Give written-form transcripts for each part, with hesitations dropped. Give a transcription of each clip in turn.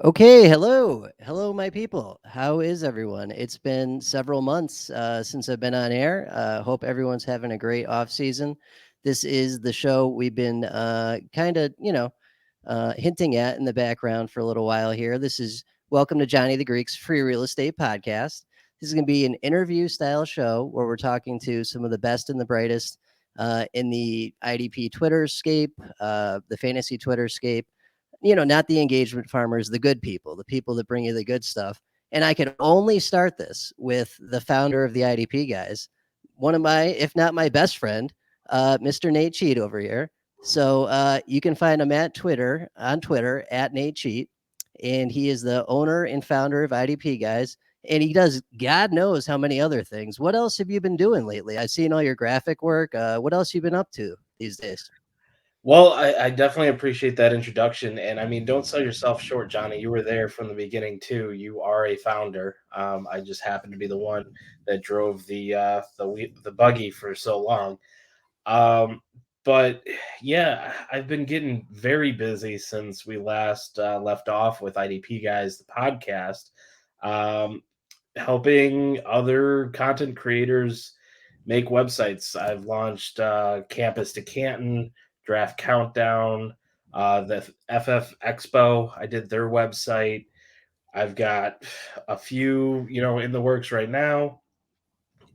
Okay, hello, my people. How is everyone? It's been several months since I've been on air. Hope everyone's having a great off season. This is the show we've been kind of, hinting at in the background for a little while here. This is Welcome to Johnny the Greek's Free Real Estate Podcast. This is going to be an interview style show where we're talking to some of the best and the brightest in the IDP Twitterscape, the fantasy Twitterscape, not the engagement farmers, the good people, the people that bring you the good stuff. And I could only start this with the founder of the IDP guys, one of my, if not my best friend, Mr. Nate Cheat over here. So you can find him on Twitter at Nate Cheat. And he is the owner and founder of IDP guys. And he does God knows how many other things. What else have you been doing lately? I've seen all your graphic work. What else you been up to these days? Well, I definitely appreciate that introduction. And I mean, don't sell yourself short, Johnny. You were there from the beginning too. You are a founder. I just happened to be the one that drove the buggy for so long. Um, but yeah, I've been getting very busy since we last left off with IDP Guys, the podcast, um, helping other content creators make websites. I've launched Campus to Canton, Draft Countdown, the FF Expo. I did their website. I've got a few, in the works right now.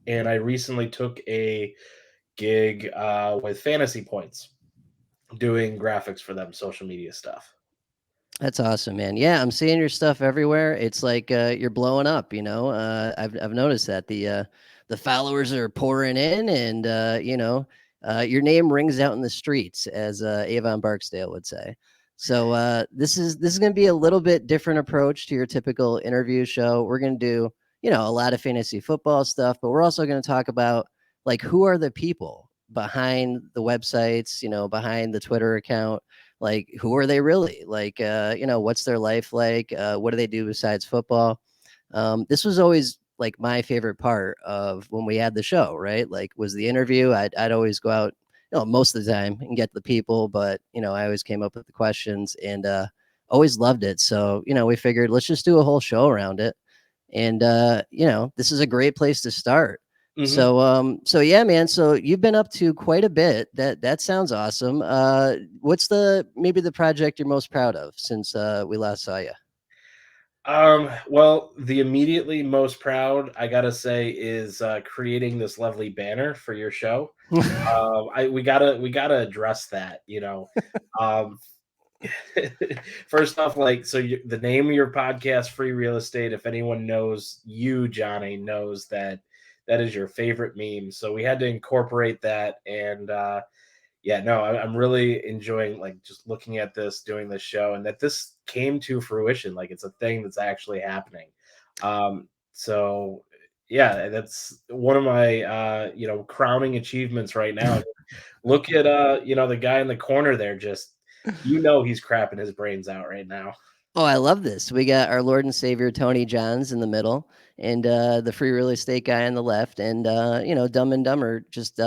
And I recently took a gig with Fantasy Points, doing graphics for them, social media stuff. That's awesome, man. Yeah, I'm seeing your stuff everywhere. It's like you're blowing up. I've noticed that the followers are pouring in, and your name rings out in the streets, as Avon Barksdale would say. So this is going to be a little bit different approach to your typical interview show. We're going to do a lot of fantasy football stuff, but we're also going to talk about like who are the people behind the websites, behind the Twitter account, like who are they really, like what's their life like, what do they do besides football. This was always like my favorite part of when we had the show, right? Like was the interview. I'd always go out most of the time and get the people, but I always came up with the questions, and always loved it. So we figured let's just do a whole show around it. And this is a great place to start. hmm So yeah, man. So you've been up to quite a bit. That sounds awesome. What's maybe the project you're most proud of since we last saw you? Well, the immediately most proud I gotta say is creating this lovely banner for your show. I we gotta address that. Um, First off, like, so the name of your podcast, Free Real Estate. If anyone knows you, Johnny, knows that that is your favorite meme. So we had to incorporate that, and yeah, no, I'm really enjoying like just looking at this, doing this show, and that this came to fruition. Like it's a thing that's actually happening. So yeah, that's one of my crowning achievements right now. Look at the guy in the corner there, just he's crapping his brains out right now. Oh, I love this. We got our Lord and Savior Tony Johns in the middle, and the free real estate guy on the left, and Dumb and Dumber just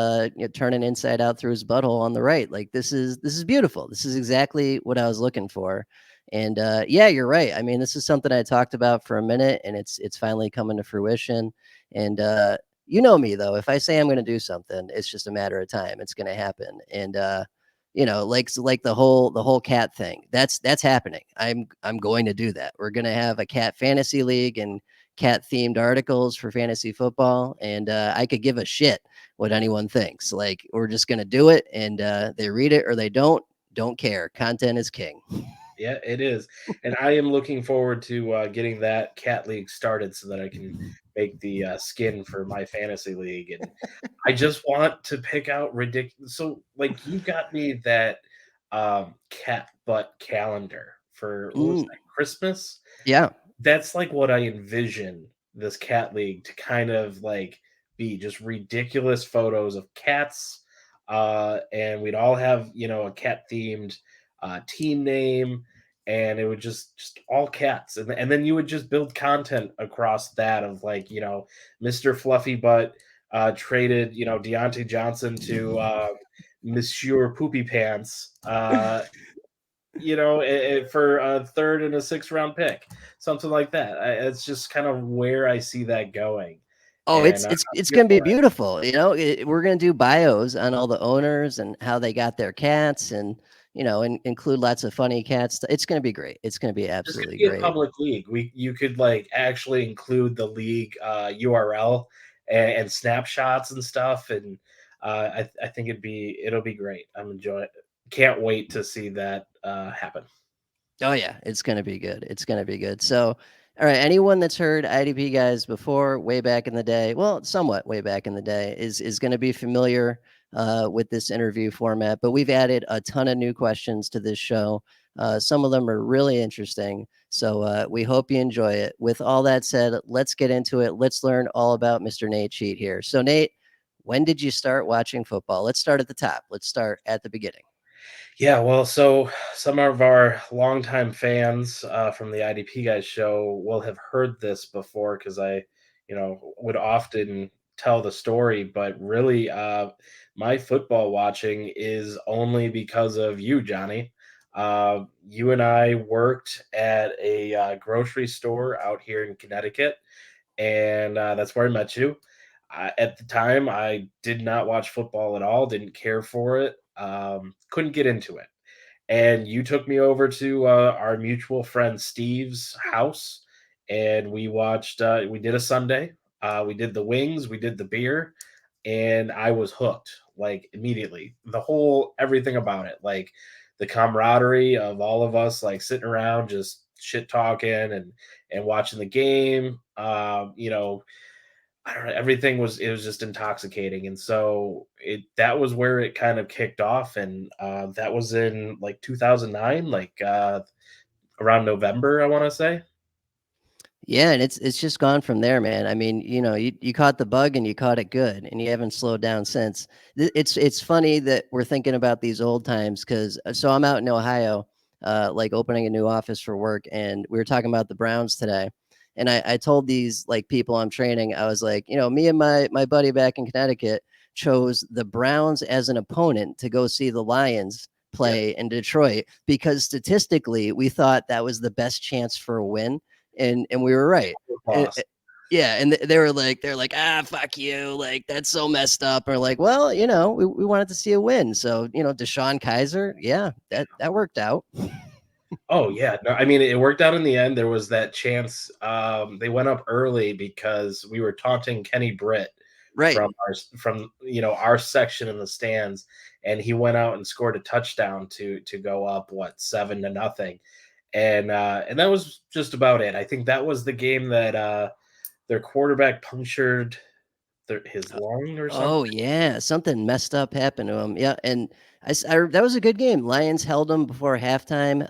turning inside out through his butthole on the right. Like this is beautiful. This is exactly what I was looking for. And yeah, you're right. I mean, this is something I talked about for a minute, and it's finally coming to fruition. And you know me though. If I say I'm going to do something, it's just a matter of time. It's going to happen. And like the whole cat thing. That's happening. I'm going to do that. We're going to have a cat fantasy league and cat themed articles for fantasy football, and I could give a shit what anyone thinks. Like we're just going to do it, and they read it or they don't care. Content is king. Yeah, it is. And I am looking forward to getting that cat league started so that I can make the skin for my fantasy league. And I just want to pick out ridiculous. So, like, you got me that cat butt calendar for what was Mm, that, Christmas? yeah. That's like what I envision this cat league to kind of like be, just ridiculous photos of cats. And we'd all have, a cat themed team name, and it would just all cats. And then you would just build content across that of like, Mr. Fluffy Butt traded, Deontay Johnson to Monsieur Poopy Pants. for a third and a sixth round pick, something like that. It's just kind of where I see that going, Oh, and it's here gonna be for it. beautiful, we're gonna do bios on all the owners and how they got their cats and, include lots of funny cats. It's gonna be great. It's gonna be This could absolutely be a great. public league. You could like actually include the league URL and snapshots and stuff, and I think it'll be great. I'm enjoying it. Can't wait to see that happen. Oh yeah, it's gonna be good. It's gonna be good. So, all right, anyone that's heard IDP guys before, way back in the day, well, somewhat way back in the day, is gonna be familiar with this interview format. But we've added a ton of new questions to this show. Some of them are really interesting. So we hope you enjoy it. With all that said, let's get into it. Let's learn all about Mr. Nate Cheat here. So Nate, when did you start watching football? Let's start at the top. Let's start at the beginning. Yeah, well, so some of our longtime fans from the IDP Guys show will have heard this before because would often tell the story, but really, my football watching is only because of you, Johnny. You and I worked at a grocery store out here in Connecticut, and that's where I met you. At the time, I did not watch football at all, didn't care for it, couldn't get into it, and you took me over to our mutual friend Steve's house, and we watched. We did a Sunday. We did the wings. We did the beer, and I was hooked like immediately. The whole everything about it, like the camaraderie of all of us, like sitting around just shit talking and watching the game. I don't know, everything was it was just intoxicating, and so it that was where it kind of kicked off, and that was in like 2009, like around November, I want to say. Yeah, and it's just gone from there, man. I mean, you caught the bug and you caught it good, and you haven't slowed down since. It's funny that we're thinking about these old times because so I'm out in Ohio, like opening a new office for work, and we were talking about the Browns today, and I told these like people I'm training, I was like, me and my buddy back in Connecticut chose the Browns as an opponent to go see the Lions Yep. play in Detroit because statistically we thought that was the best chance for a win, and we were right. And, Lost. yeah, and they're like, ah, fuck you, like that's so messed up. Or like, well, we wanted to see a win, so Deshaun Kaiser, yeah, that worked out. Oh yeah, no, I mean it worked out in the end. There was that chance. They went up early because we were taunting Kenny Britt Right. from our section in the stands, and he went out and scored a touchdown to go up what 7-0, and that was just about it. I think that was the game that their quarterback punctured his lung or something. Oh yeah, something messed up happened to him. Yeah, and that was a good game. Lions held them before halftime,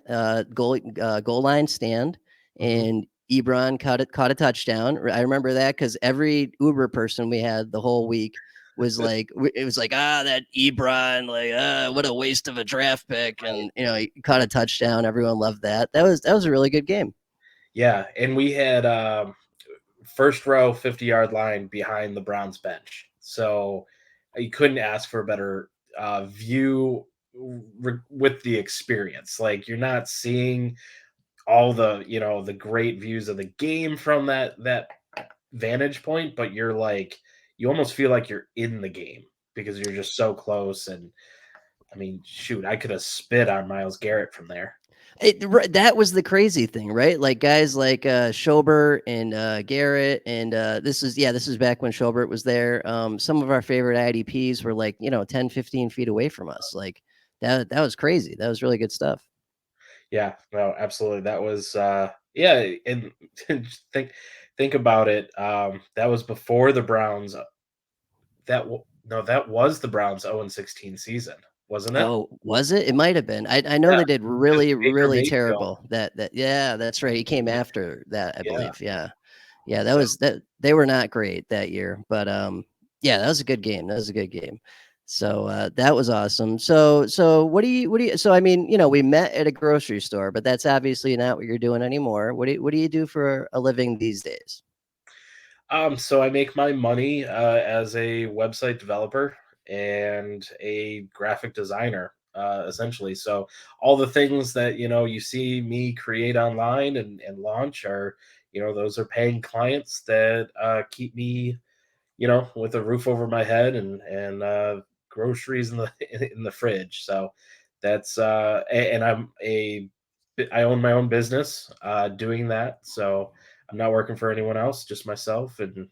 goal line stand, Mhm. and Ebron caught a touchdown. I remember that because every Uber person we had the whole week was like, it was like, that Ebron, like, what a waste of a draft pick, and he caught a touchdown. Everyone loved that. That was a really good game. Yeah, and we had first row 50-yard line behind the Browns bench. So you couldn't ask for a better view with the experience. Like you're not seeing all the great views of the game from that vantage point, but you almost feel like you're in the game because you're just so close. And I mean, shoot, I could have spit on Miles Garrett from there. That was the crazy thing, right? Like guys like Schobert and Garrett, and this is back when Schobert was there. Some of our favorite IDPs were like 10, 15 feet away from us. Like that was crazy. That was really good stuff. Yeah, no, absolutely. That was yeah, and just think about it. That was before the Browns. No, that was the Browns 0-16 season, wasn't it? Oh, was it? It might have been. I know Yeah, they did because really, Baker really Mayfield. terrible. Yeah, that's right. He came after that, I Yeah. believe. Yeah. Yeah, that So was that they were not great that year, but yeah, that was a good game. That was a good game. So that was awesome. So what do you so I mean, we met at a grocery store, but that's obviously not what you're doing anymore. What do you do for a living these days? so I make my money as a website developer and a graphic designer. essentially. So all the things that you see me create online and launch are those are paying clients that keep me with a roof over my head and groceries in the in the fridge. So that's and I own my own business doing that. So I'm not working for anyone else, just myself, and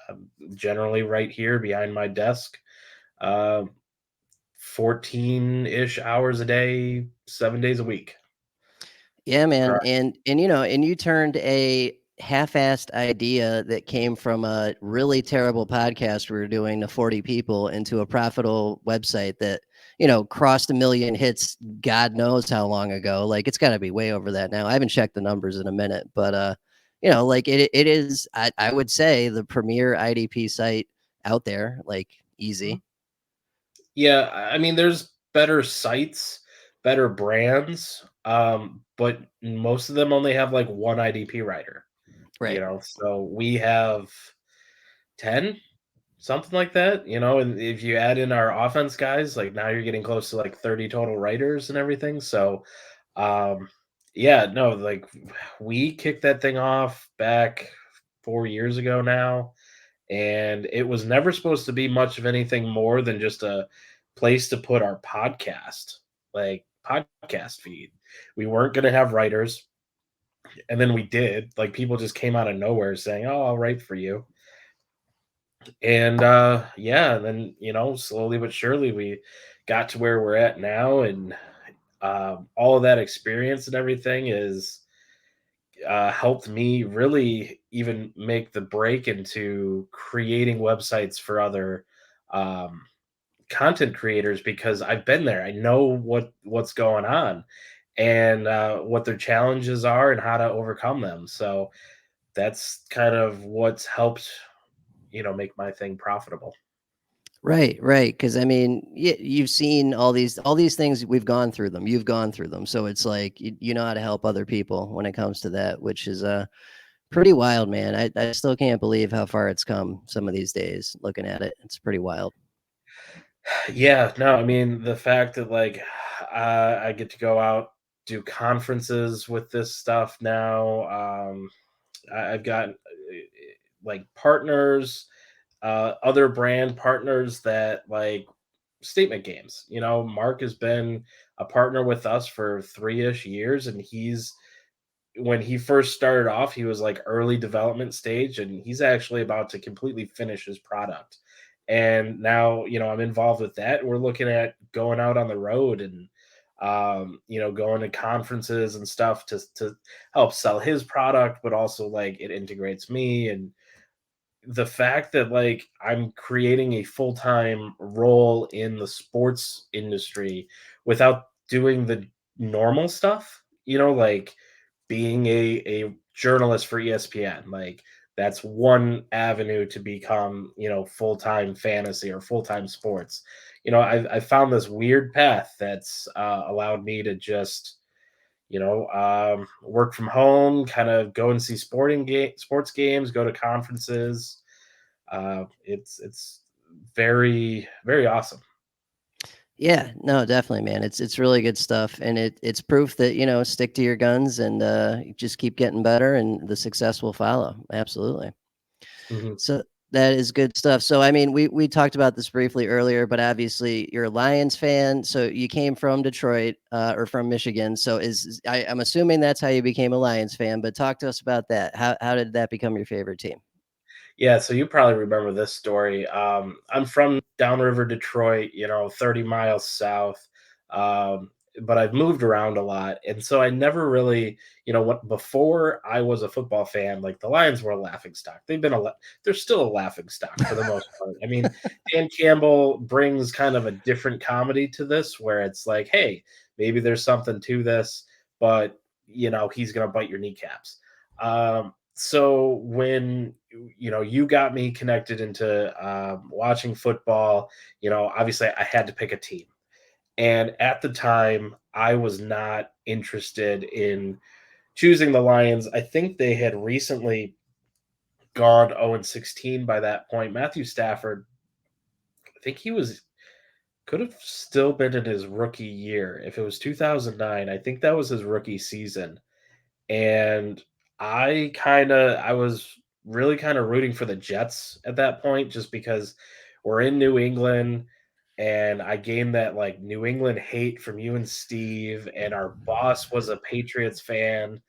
I'm generally right here behind my desk, uh, 14-ish hours a day, 7 days a week. Yeah, All man, right. and and you turned a half-assed idea that came from a really terrible podcast we were doing to 40 people into a profitable website that, crossed 1 million hits God knows how long ago. Like, it's gotta be way over that now. I haven't checked the numbers in a minute, but, like, it is, I would say, the premier IDP site out there, like, easy. Yeah, I mean, there's better sites, better brands, but most of them only have like one IDP writer. Right. So we have 10, something like that. And if you add in our offense guys, like now you're getting close to like 30 total writers and everything. So, um, yeah, no, like we kicked that thing off back 4 years ago now, and it was never supposed to be much of anything more than just a place to put our podcast feed. We weren't going to have writers, and then we did. Like people just came out of nowhere saying, "Oh, I'll write for you." And yeah, and then slowly but surely we got to where we're at now, and all of that experience and everything is helped me really even make the break into creating websites for other um, content creators, because I've been there. I know what's going on, and what their challenges are and how to overcome them. So that's kind of what's helped make my thing profitable. Right, right. Because I mean, you've seen all these things. We've gone through them. You've gone through them. So it's like you know how to help other people when it comes to that, which is pretty wild, man. I still can't believe how far it's come some of these days. Looking at it, it's pretty wild. Yeah, no, I mean the fact that like I get to go out, do conferences with this stuff now. I've got like partners, other brand partners that like statement games. Mark has been a partner with us for 3-ish years, and he's when he first started off, he was like early development stage, and he's actually about to completely finish his product. And now, I'm involved with that. We're looking at going out on the road and, going to conferences and stuff to help sell his product, but also like it integrates me. And the fact that like I'm creating a full-time role in the sports industry without doing the normal stuff, like being a journalist for ESPN, like that's one avenue to become, full-time fantasy or full-time sports. I found this weird path that's allowed me to just work from home, kind of go and see sports games, go to conferences. It's very very awesome. Yeah, no, definitely, man. It's really good stuff, and it's proof that stick to your guns and just keep getting better, and the success will follow. Absolutely. Mhm. So that is good stuff. So I mean, we talked about this briefly earlier, but obviously you're a Lions fan. So you came from Detroit or from Michigan. So I'm assuming that's how you became a Lions fan. But talk to us about that. How did that become your favorite team? Yeah, so you probably remember this story. I'm from downriver Detroit, 30 miles south. Um, but I've moved around a lot. And so I never really, what before I was a football fan, like the Lions were a laughing stock. They're still a laughing stock for the most part. I mean, Dan Campbell brings kind of a different comedy to this where it's like, hey, maybe there's something to this, but he's gonna bite your kneecaps. So when you got me connected into watching football, obviously I had to pick a team, and at the time I was not interested in choosing the Lions. I think they had recently gone 0-16 by that point. Matthew Stafford, I think he was Could have still been in his rookie year. If it was 2009, I think that was his rookie season. And I was really kind of rooting for the Jets at that point just because we're in New England and I gained that like New England hate from you and Steve, and our boss was a Patriots fan.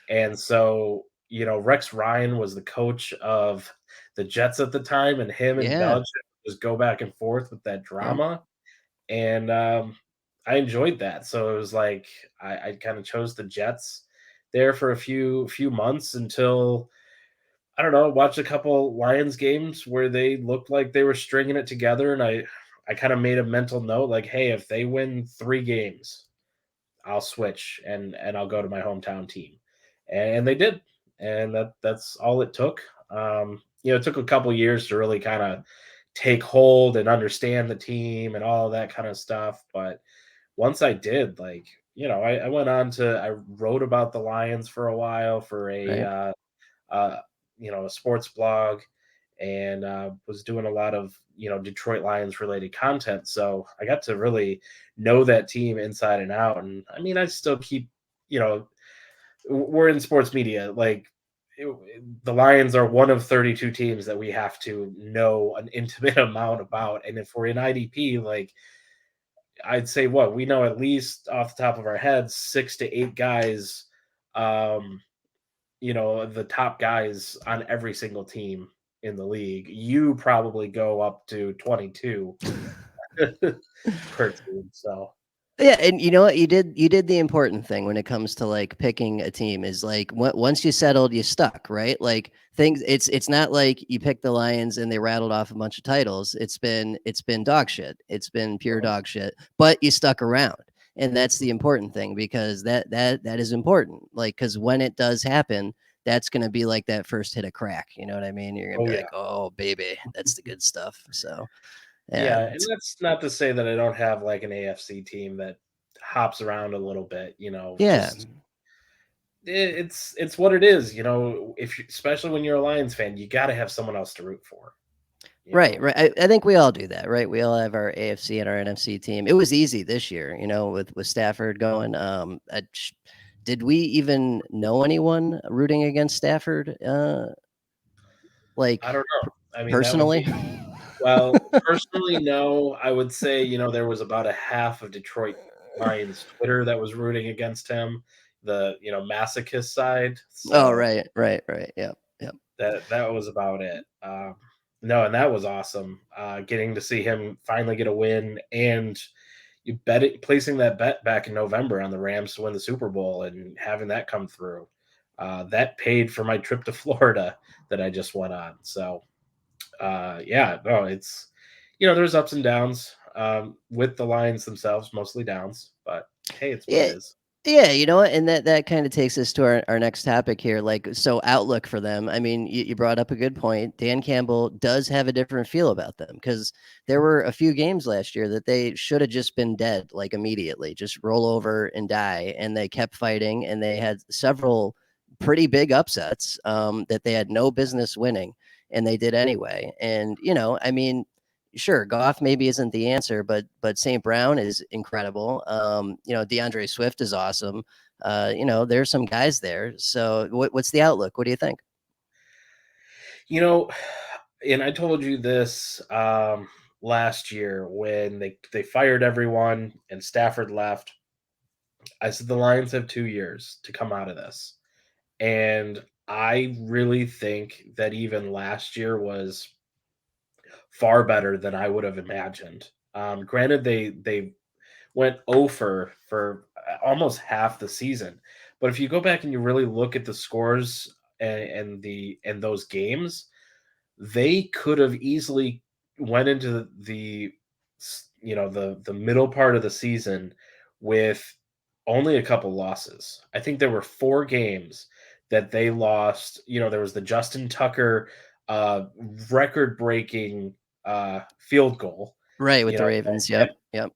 And so, Rex Ryan was the coach of the Jets at the time, and him and Yeah. Belichick just go back and forth with that Yep. drama. And I enjoyed that. So it was like I kind of chose the Jets there for a few months until I don't know, watched a couple Lions games where they looked like they were stringing it together, and I kind of made a mental note like, hey, if they win 3 games, I'll switch and I'll go to my hometown team, and they did, and that's all it took. It took a couple years to really kind of take hold and understand the team and all of that kind of stuff, but once I did, like, I went on to I wrote about the Lions for a while for Right. uh, a sports blog, and was doing a lot of Detroit Lions related content. So I got to really know that team inside and out. And I mean, I still keep, you know, we're in sports media. Like the Lions are one of 32 teams that we have to know an intimate amount about. And if we're in IDP, like I'd say what we know at least off the top of our heads, 6 to 8 guys, um, the top guys on every single team in the league. You probably go up to 22 per team. So, Yeah, and you know what? You did the important thing when it comes to like picking a team is like once you settled, you stuck, right? Like things it's not like you picked the Lions and they rattled off a bunch of titles. It's been dog shit. It's been pure mhm. dog shit, but you stuck around. And that's the important thing because that is important. Like cuz when it does happen, that's going to be like that first hit of crack, you know what I mean? You're going to Oh be yeah. like, "Oh, baby, that's the good stuff." So, yeah, Yeah, and that's not to say that I don't have like an AFC team that hops around a little bit, yeah. just it's what it is, if especially when you're a Lions fan, you got to have someone else to root for, you Right, know. right. I think we all do that, right? We all have our AFC and our NFC team. It was easy this year, with Stafford going. Did we even know anyone rooting against Stafford, I like don't know. I mean, that would personally? be well, personally, no. I would say, there was about a half of Detroit Lions Twitter that was rooting against him, the, masochist side. Oh, So right, right, right. Yep, yep. that was about it. No, and that was awesome. Getting to see him finally get a win, and you bet it placing that bet back in November on the Rams to win the Super Bowl and having that come through. That paid for my trip to Florida that I just went on. So yeah, no, it's there's ups and downs with the Lions themselves, mostly downs, but hey, it's what it Yeah. is. Yeah, you know what? And that kind of takes us to our next topic here. Like, so outlook for them. I mean, you brought up a good point. Dan Campbell does have a different feel about them because there were a few games last year that they should have just been dead, like immediately, just roll over and die. And they kept fighting, and they had several pretty big upsets that they had no business winning, and they did anyway. And I mean, sure, Goff maybe isn't the answer, but St. Brown is incredible. DeAndre Swift is awesome. There's some guys there. So what's the outlook? What do you think? You know, and I told you this last year when they fired everyone and Stafford left. I said the Lions have 2 years to come out of this, and I really think that even last year was far better than I would have imagined. Granted, they went over for almost half the season, but if you go back and you really look at the scores and those games, they could have easily went into the middle part of the season with only a couple losses. I think there were 4 games that they lost. There was the Justin Tucker uh, record-breaking field goal, Right, with you the know, Ravens. that Yep, yep,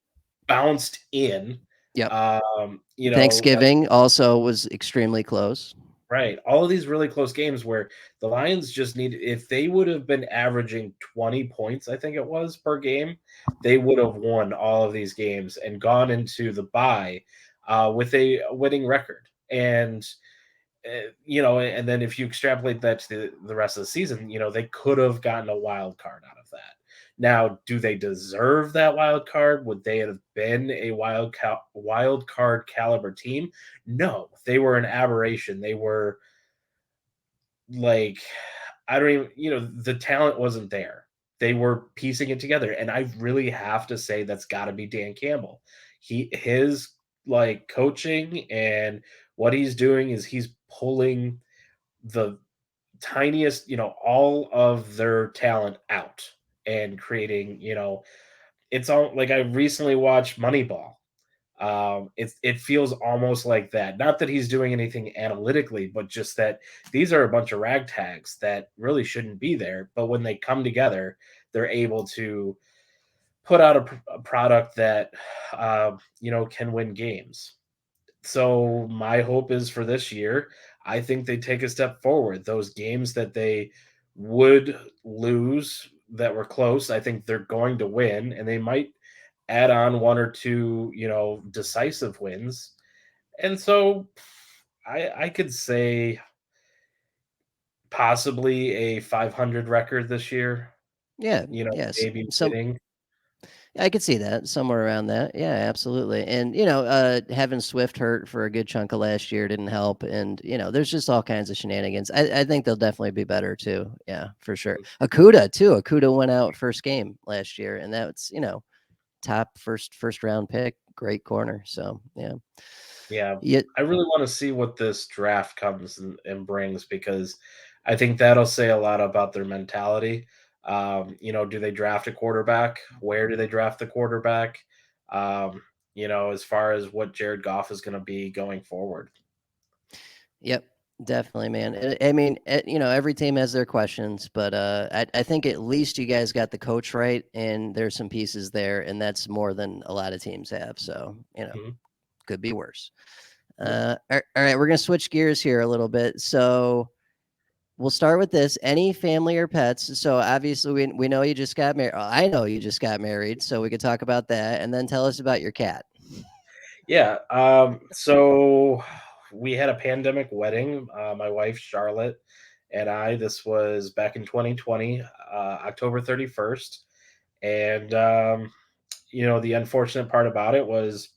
bounced in. yep. Um, you know, Thanksgiving also was extremely close. Right. All of these really close games where the Lions just need if they would have been averaging 20 points, I think it was per game, they would have won all of these games and gone into the bye with a winning record. And and then if you extrapolate that to the rest of the season, they could have gotten a wild card out of that. Now, do they deserve that wild card? Would they have been a wild card caliber team? No, they were an aberration. They were like, I don't even, the talent wasn't there. They were piecing it together, and I really have to say that's got to be Dan Campbell. His like coaching and what he's doing is he's pulling the tiniest, all of their talent out and creating, it's all like I recently watched Moneyball. It feels almost like that. Not that he's doing anything analytically, but just that these are a bunch of ragtags that really shouldn't be there. But when they come together, they're able to put out a product that can win games. So my hope is for this year, I think they take a step forward. Those games that they would lose that were close, I think they're going to win, and they might add on one or two, decisive wins. And so I could say possibly a 500 record this year, Yeah, yes. maybe Some winning. I could see that somewhere around that. Yeah, absolutely. And having Swift hurt for a good chunk of last year didn't help. And there's just all kinds of shenanigans. I think they'll definitely be better too. Yeah, for sure. Akuda too. Akuda went out first game last year, and that's top first round pick, great corner. So yeah, Yeah, yeah, I really want to see what this draft comes and brings because I think that'll say a lot about their mentality. Do they draft a quarterback? Where do they draft the quarterback? Um, as far as what Jared Goff is going to be going forward. yep. Definitely, man. I mean, every team has their questions, but I think at least you guys got the coach right, and there's some pieces there, and that's more than a lot of teams have. So, Mhm. could be worse. Yep. All right, we're gonna switch gears here a little bit. So we'll start with this. Any family or pets? So obviously we know you just got married. I know you just got married, so we could talk about that, and then tell us about your cat. Yeah. So we had a pandemic wedding. My wife Charlotte and I. This was back in 2020, October 31st, and the unfortunate part about it was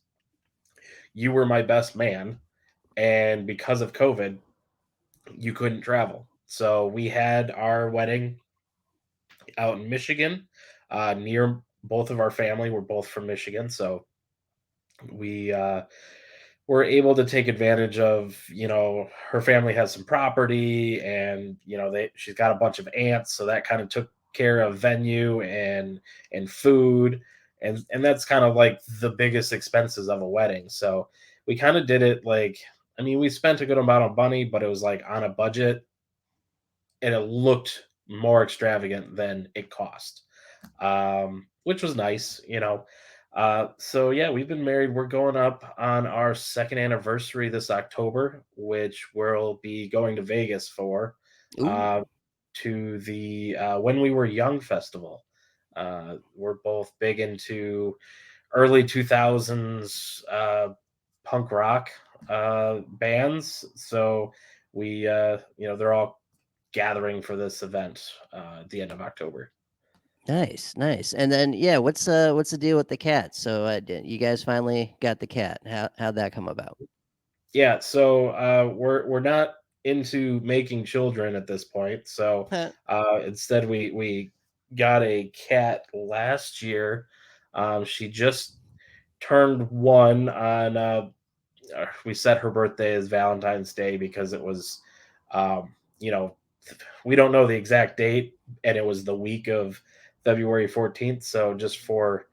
you were my best man, and because of COVID, you couldn't travel. So we had our wedding out in Michigan, near both of our family. We're both from Michigan, so we were able to take advantage of. Her family has some property, and she's got a bunch of aunts, so that kind of took care of venue and food, and that's kind of like the biggest expenses of a wedding. So we kind of did it like, I mean, we spent a good amount of money, but it was like on a budget, and it looked more extravagant than it cost, which was nice. So yeah, we've been married. We're going up on our second anniversary this October, which we'll be going to Vegas for, Ooh, uh, to the When We Were Young festival. We're both big into early 2000s punk rock bands, so they're all gathering for this event at the end of October. nice, nice. And then what's the deal with the cat? So you guys finally got the cat. How'd that come about? Yeah, so we're not into making children at this point. So instead, we got a cat last year. She just turned one on. We set her birthday as Valentine's Day because it was, um, you know, we don't know the exact date, and it was the week of February 14th. So just for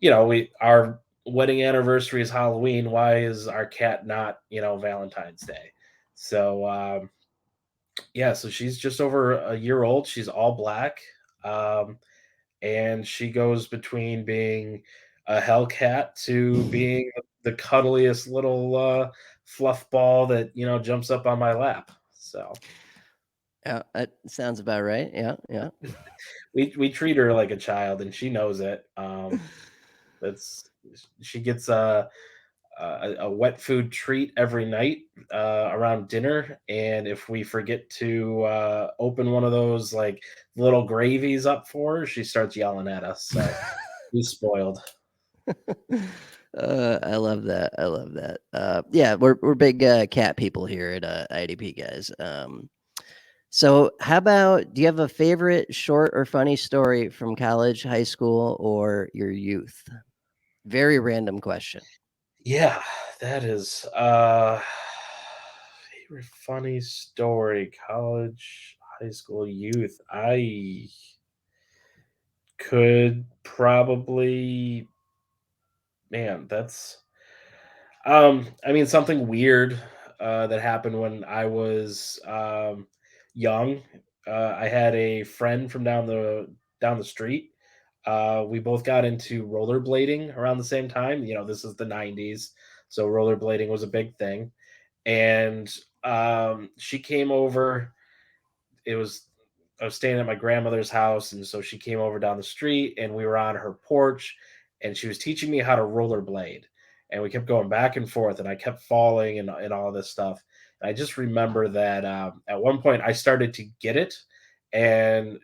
we our wedding anniversary is Halloween. Why is our cat not, Valentine's Day? So yeah, so she's just over a year old. She's all black. Um, and she goes between being a Hellcat to being the cuddliest little fluff ball that jumps up on my lap. So Yeah, that sounds about right. Yeah, yeah. we treat her like a child, and she knows it. That's she gets a wet food treat every night around dinner, and if we forget to open one of those like little gravies up for her, she starts yelling at us. So he's spoiled. I love that. I love that. Yeah, we're big cat people here at IDP guys. So how about, do you have a favorite short or funny story from college, high school, or your youth? Very random question. Yeah, that is favorite funny story, college, high school, youth. I could probably, man, that's I mean, something weird that happened when I was young. I had a friend from down the street. We both got into rollerblading around the same time. This is the '90s, so rollerblading was a big thing. And she came over. It was I was staying at my grandmother's house, and so she came over down the street, and we were on her porch, and she was teaching me how to rollerblade, and we kept going back and forth, and I kept falling and all this stuff. And I just remember that at one point I started to get it, and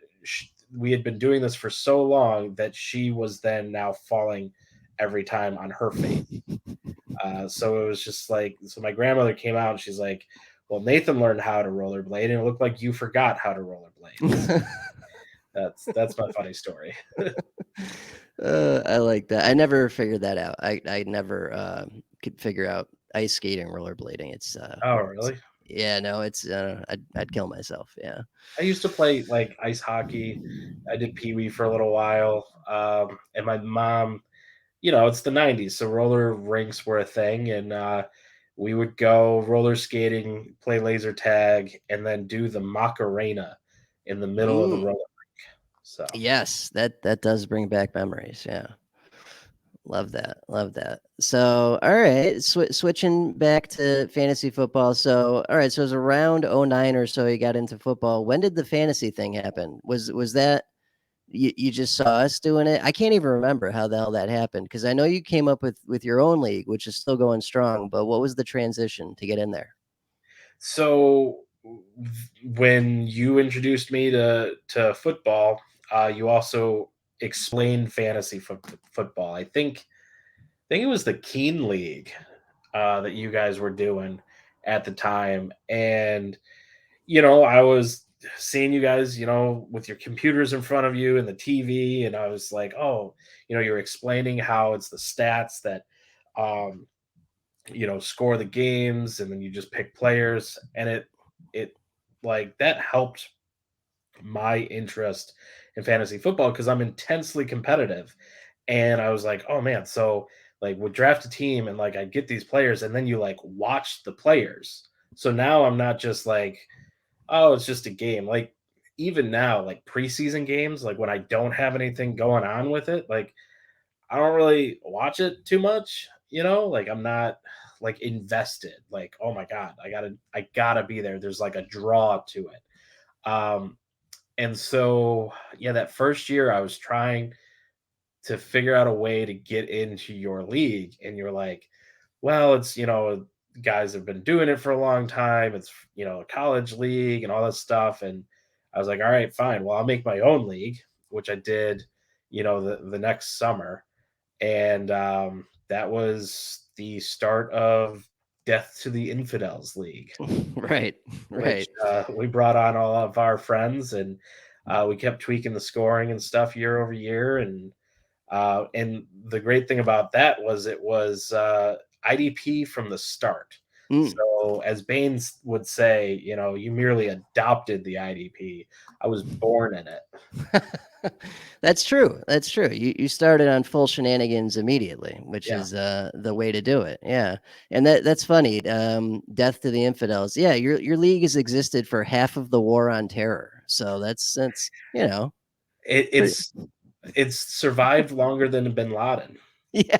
we had been doing this for so long that she was then now falling every time on her face. So it was just like, so my grandmother came out and she's like, "Well, Nathan learned how to rollerblade, and it looked like you forgot how to rollerblade." So that's my funny story. I like that. I never figured that out. I never could figure out ice skating, rollerblading. Oh, It's really? yeah, no, it's I'd kill myself. Yeah. I used to play like ice hockey. I did pee wee for a little while, and my mom, it's the '90s, so roller rinks were a thing, and we would go roller skating, play laser tag, and then do the Macarena in the middle of the Mm. roller. So Yes, that does bring back memories. Yeah. Love that. Love that. So, all right, switching back to fantasy football. So, all right, so it was around '09 or so you got into football. When did the fantasy thing happen? Was that you just saw us doing it? I can't even remember how the hell that happened because I know you came up with your own league, which is still going strong, but what was the transition to get in there? So when you introduced me to football, you also explained fantasy football. I think it was the Keen League that you guys were doing at the time, and I was seeing you guys, with your computers in front of you and the TV, and I was like, oh, you're explaining how it's the stats that um, score the games, and then you just pick players, and it like that helped my interest in fantasy football because I'm intensely competitive. And I was like, oh man, so like would draft a team and like I get these players, and then you like watch the players. So now I'm not just like, oh, it's just a game. Like even now, like preseason games, like when I don't have anything going on with it, like I don't really watch it too much, like I'm not like invested. Like, oh my God, I gotta be there. There's like a draw to it. And so yeah, that first year I was trying to figure out a way to get into your league, and you're like, well, it's guys have been doing it for a long time. It's a college league and all that stuff. And I was like, all right, fine. Well, I'll make my own league, which I did, the next summer. And that was the start of Death to the Infidels League, Right. which Right. we brought on all of our friends, and we kept tweaking the scoring and stuff year over year. And the great thing about that was it was IDP from the start. Mm. So as Baines would say, you merely adopted the IDP. I was born in it. That's true. That's true. You started on full shenanigans immediately, which Yeah. is the way to do it. Yeah, and that's funny. Death to the infidels. Yeah, your league has existed for half of the war on terror. So that's It, pretty. it's it's survived longer than Bin Laden. Yeah,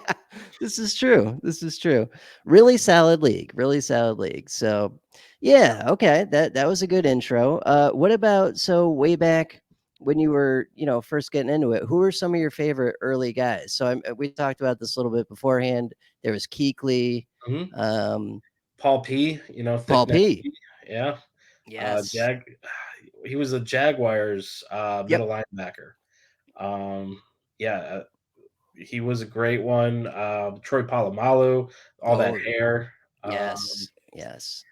this is true. This is true. Really solid league. Really solid league. So, Yeah. yeah, okay. That was a good intro. What about so way back when you were, first getting into it? Who were some of your favorite early guys? So we talked about this a little bit beforehand. There was Keekly, Mhm. um, Paul P, thick Paul neck P. P. Yeah. Yes. Jag he was a Jaguars, Yep. middle linebacker. Um, yeah, he was a great one. Troy Polamalu, all that Oh, hair, yes. Yes.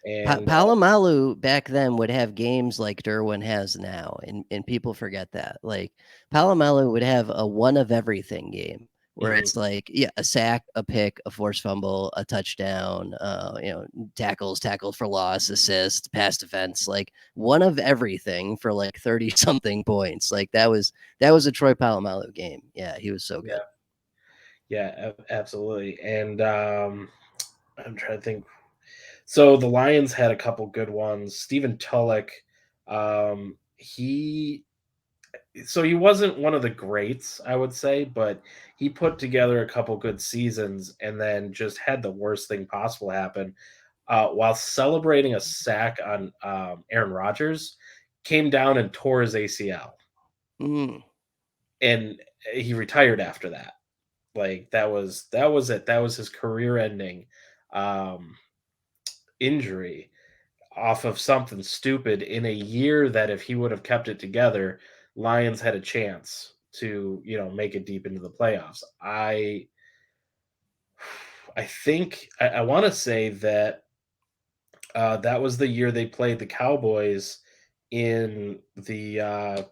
and Palomalu back then would have games like Derwin has now, and people forget that. Like Palomalu would have a one of everything game where mhm, it's like, yeah, a sack, a pick, a forced fumble, a touchdown, tackles for loss, assist, pass defense, like one of everything for like 30 something points. Like that was a Troy Palomalu game. Yeah, he was so good. yeah, yeah, absolutely. And I'm trying to think. So the Lions had a couple good ones. Stephen Tulloch, he wasn't one of the greats, I would say, but he put together a couple good seasons and then just had the worst thing possible happen. While celebrating a sack on Aaron Rodgers, came down and tore his ACL, Mm. and he retired after that. Like that was it. That was his career-ending um, injury off of something stupid in a year that if he would have kept it together, Lions had a chance to, make it deep into the playoffs. I think I want to say that that was the year they played the Cowboys in the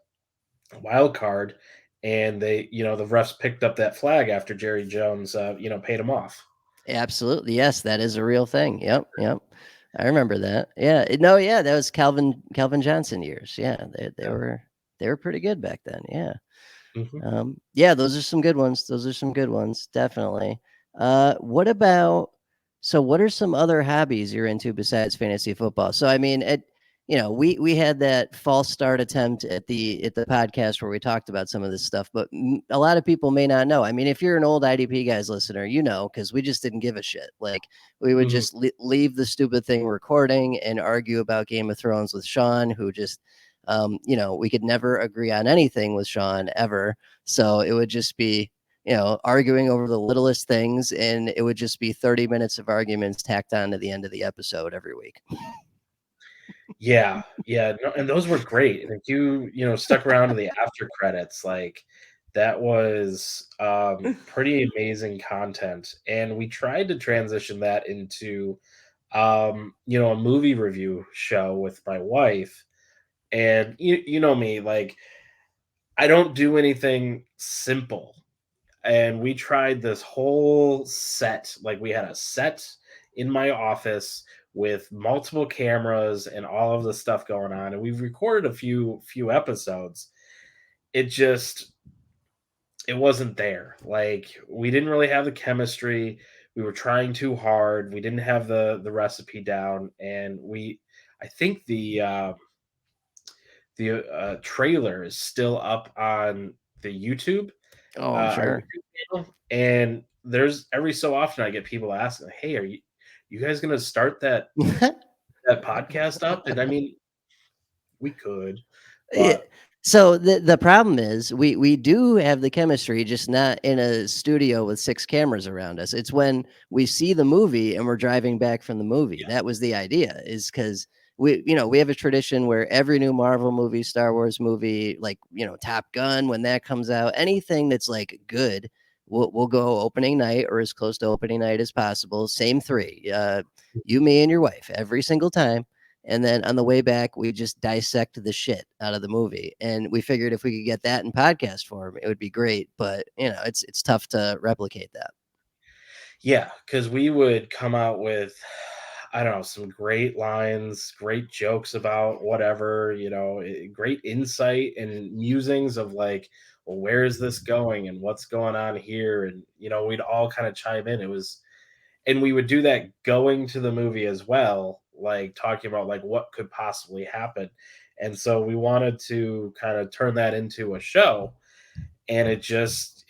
wild card, and the refs picked up that flag after Jerry Jones, paid him off. Absolutely. Yes, that is a real thing. Yep, yep. I remember that. Yeah. No, yeah, that was Calvin Johnson years. Yeah, they were pretty good back then. Yeah. Yeah. Yeah, those are some good ones. Those are some good ones, definitely. What about so what are some other hobbies you're into besides fantasy football? So I mean, we had that false start attempt at the podcast where we talked about some of this stuff, but a lot of people may not know. I mean, if you're an old IDP guys listener, because we just didn't give a shit. Like we would Mhm. just leave the stupid thing recording and argue about Game of Thrones with Sean, who just we could never agree on anything with Sean ever, so it would just be, arguing over the littlest things, and it would just be 30 minutes of arguments tacked on to the end of the episode every week. Yeah, yeah, no, and those were great. Like stuck around to the after credits, like that was pretty amazing content. And we tried to transition that into a movie review show with my wife. And you know me, like I don't do anything simple. And we tried this whole set. Like we had a set in my office with multiple cameras and all of the stuff going on, and we've recorded a few episodes. It just it wasn't there. Like we didn't really have the chemistry. We were trying too hard. We didn't have the recipe down, and I think the trailer is still up on the YouTube, Oh, I'm our sure. YouTube channel, and there's every so often I get people asking, "Hey, are you guys gonna start that podcast up?" And I mean, we could, Yeah. but So the problem is we do have the chemistry, just not in a studio with six cameras around us. It's when we see the movie and we're driving back from the movie. yeah, That was the idea, is because we have a tradition where every new Marvel movie, Star Wars movie, like Top Gun, when that comes out, anything that's like good, we'll go opening night or as close to opening night as possible. Same three, you, me, and your wife every single time, and then on the way back, we just dissect the shit out of the movie. And we figured if we could get that in podcast form, it would be great. But it's tough to replicate that. yeah, because we would come out with, I don't know, some great lines, great jokes about whatever, great insight and musings of like, well, where is this going and what's going on here, and we'd all kind of chime in. It was And we would do that going to the movie as well, like talking about like what could possibly happen. And so we wanted to kind of turn that into a show, and it just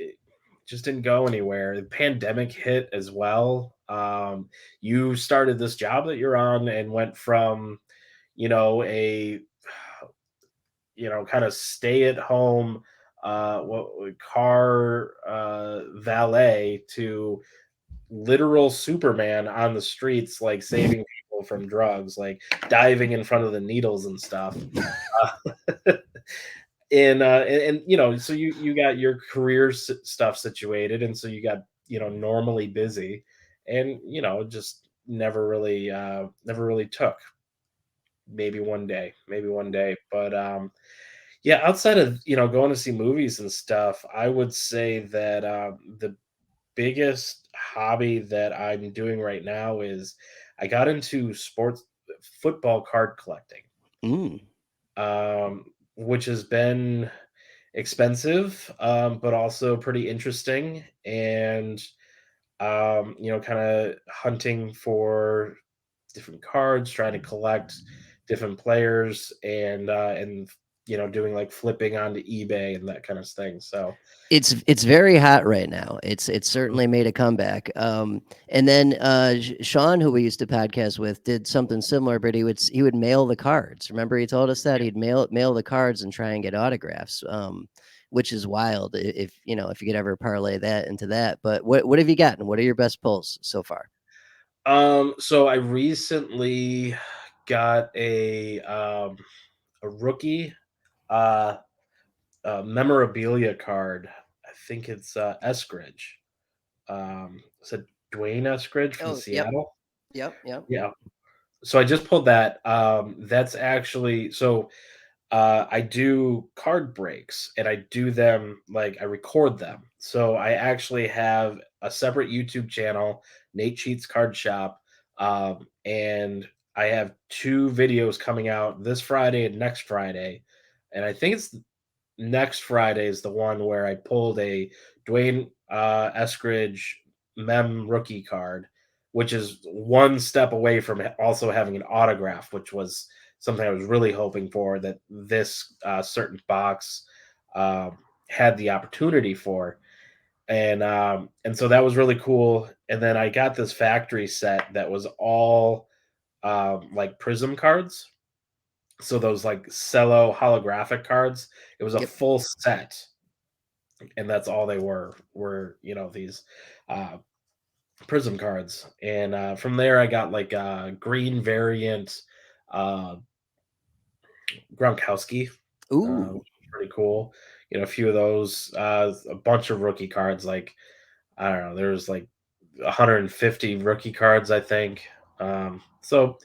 just didn't go anywhere. The pandemic hit as well. You started this job that you're on and went from, a kind of stay at home what car valet to literal Superman on the streets, like saving people from drugs, like diving in front of the needles and stuff. Uh, and so you got your career stuff situated, and so you got normally busy, and just never really took. Maybe one day, but yeah, outside of going to see movies and stuff, I would say that the biggest hobby that I'm doing right now is I got into sports football card collecting, Mm. which has been expensive, but also pretty interesting. And kind of hunting for different cards, trying to collect different players, and doing like flipping onto eBay and that kind of thing. So It's very hot right now. It's certainly made a comeback. And then Sean, who we used to podcast with, did something similar, but he would mail the cards. Remember, he told us that he'd mail the cards and try and get autographs, which is wild. If if you could ever parlay that into that. But what have you gotten? What are your best pulls so far? so I recently got a rookie uh, memorabilia card. I think it's Eskridge. Is it Dwayne Eskridge from Oh, yep, Seattle? yep, yep, Yeah. So I just pulled that. That's actually so I do card breaks and I do them like I record them. So I actually have a separate YouTube channel, Nate Cheats Card Shop, and I have two videos coming out this Friday and next Friday. And I think it's next Friday is the one where I pulled a Dwayne Eskridge Mem rookie card, which is one step away from also having an autograph, which was something I was really hoping for that this certain box had the opportunity for. And so that was really cool. And then I got this factory set that was all like prism cards, so those like cello holographic cards. It was a yep. full set, and that's all they were these uh prism cards. And from there I got like a green variant uh Gronkowski, Ooh, which is pretty cool. A few of those, a bunch of rookie cards. Like I don't know, there's like 150 rookie cards, I think. So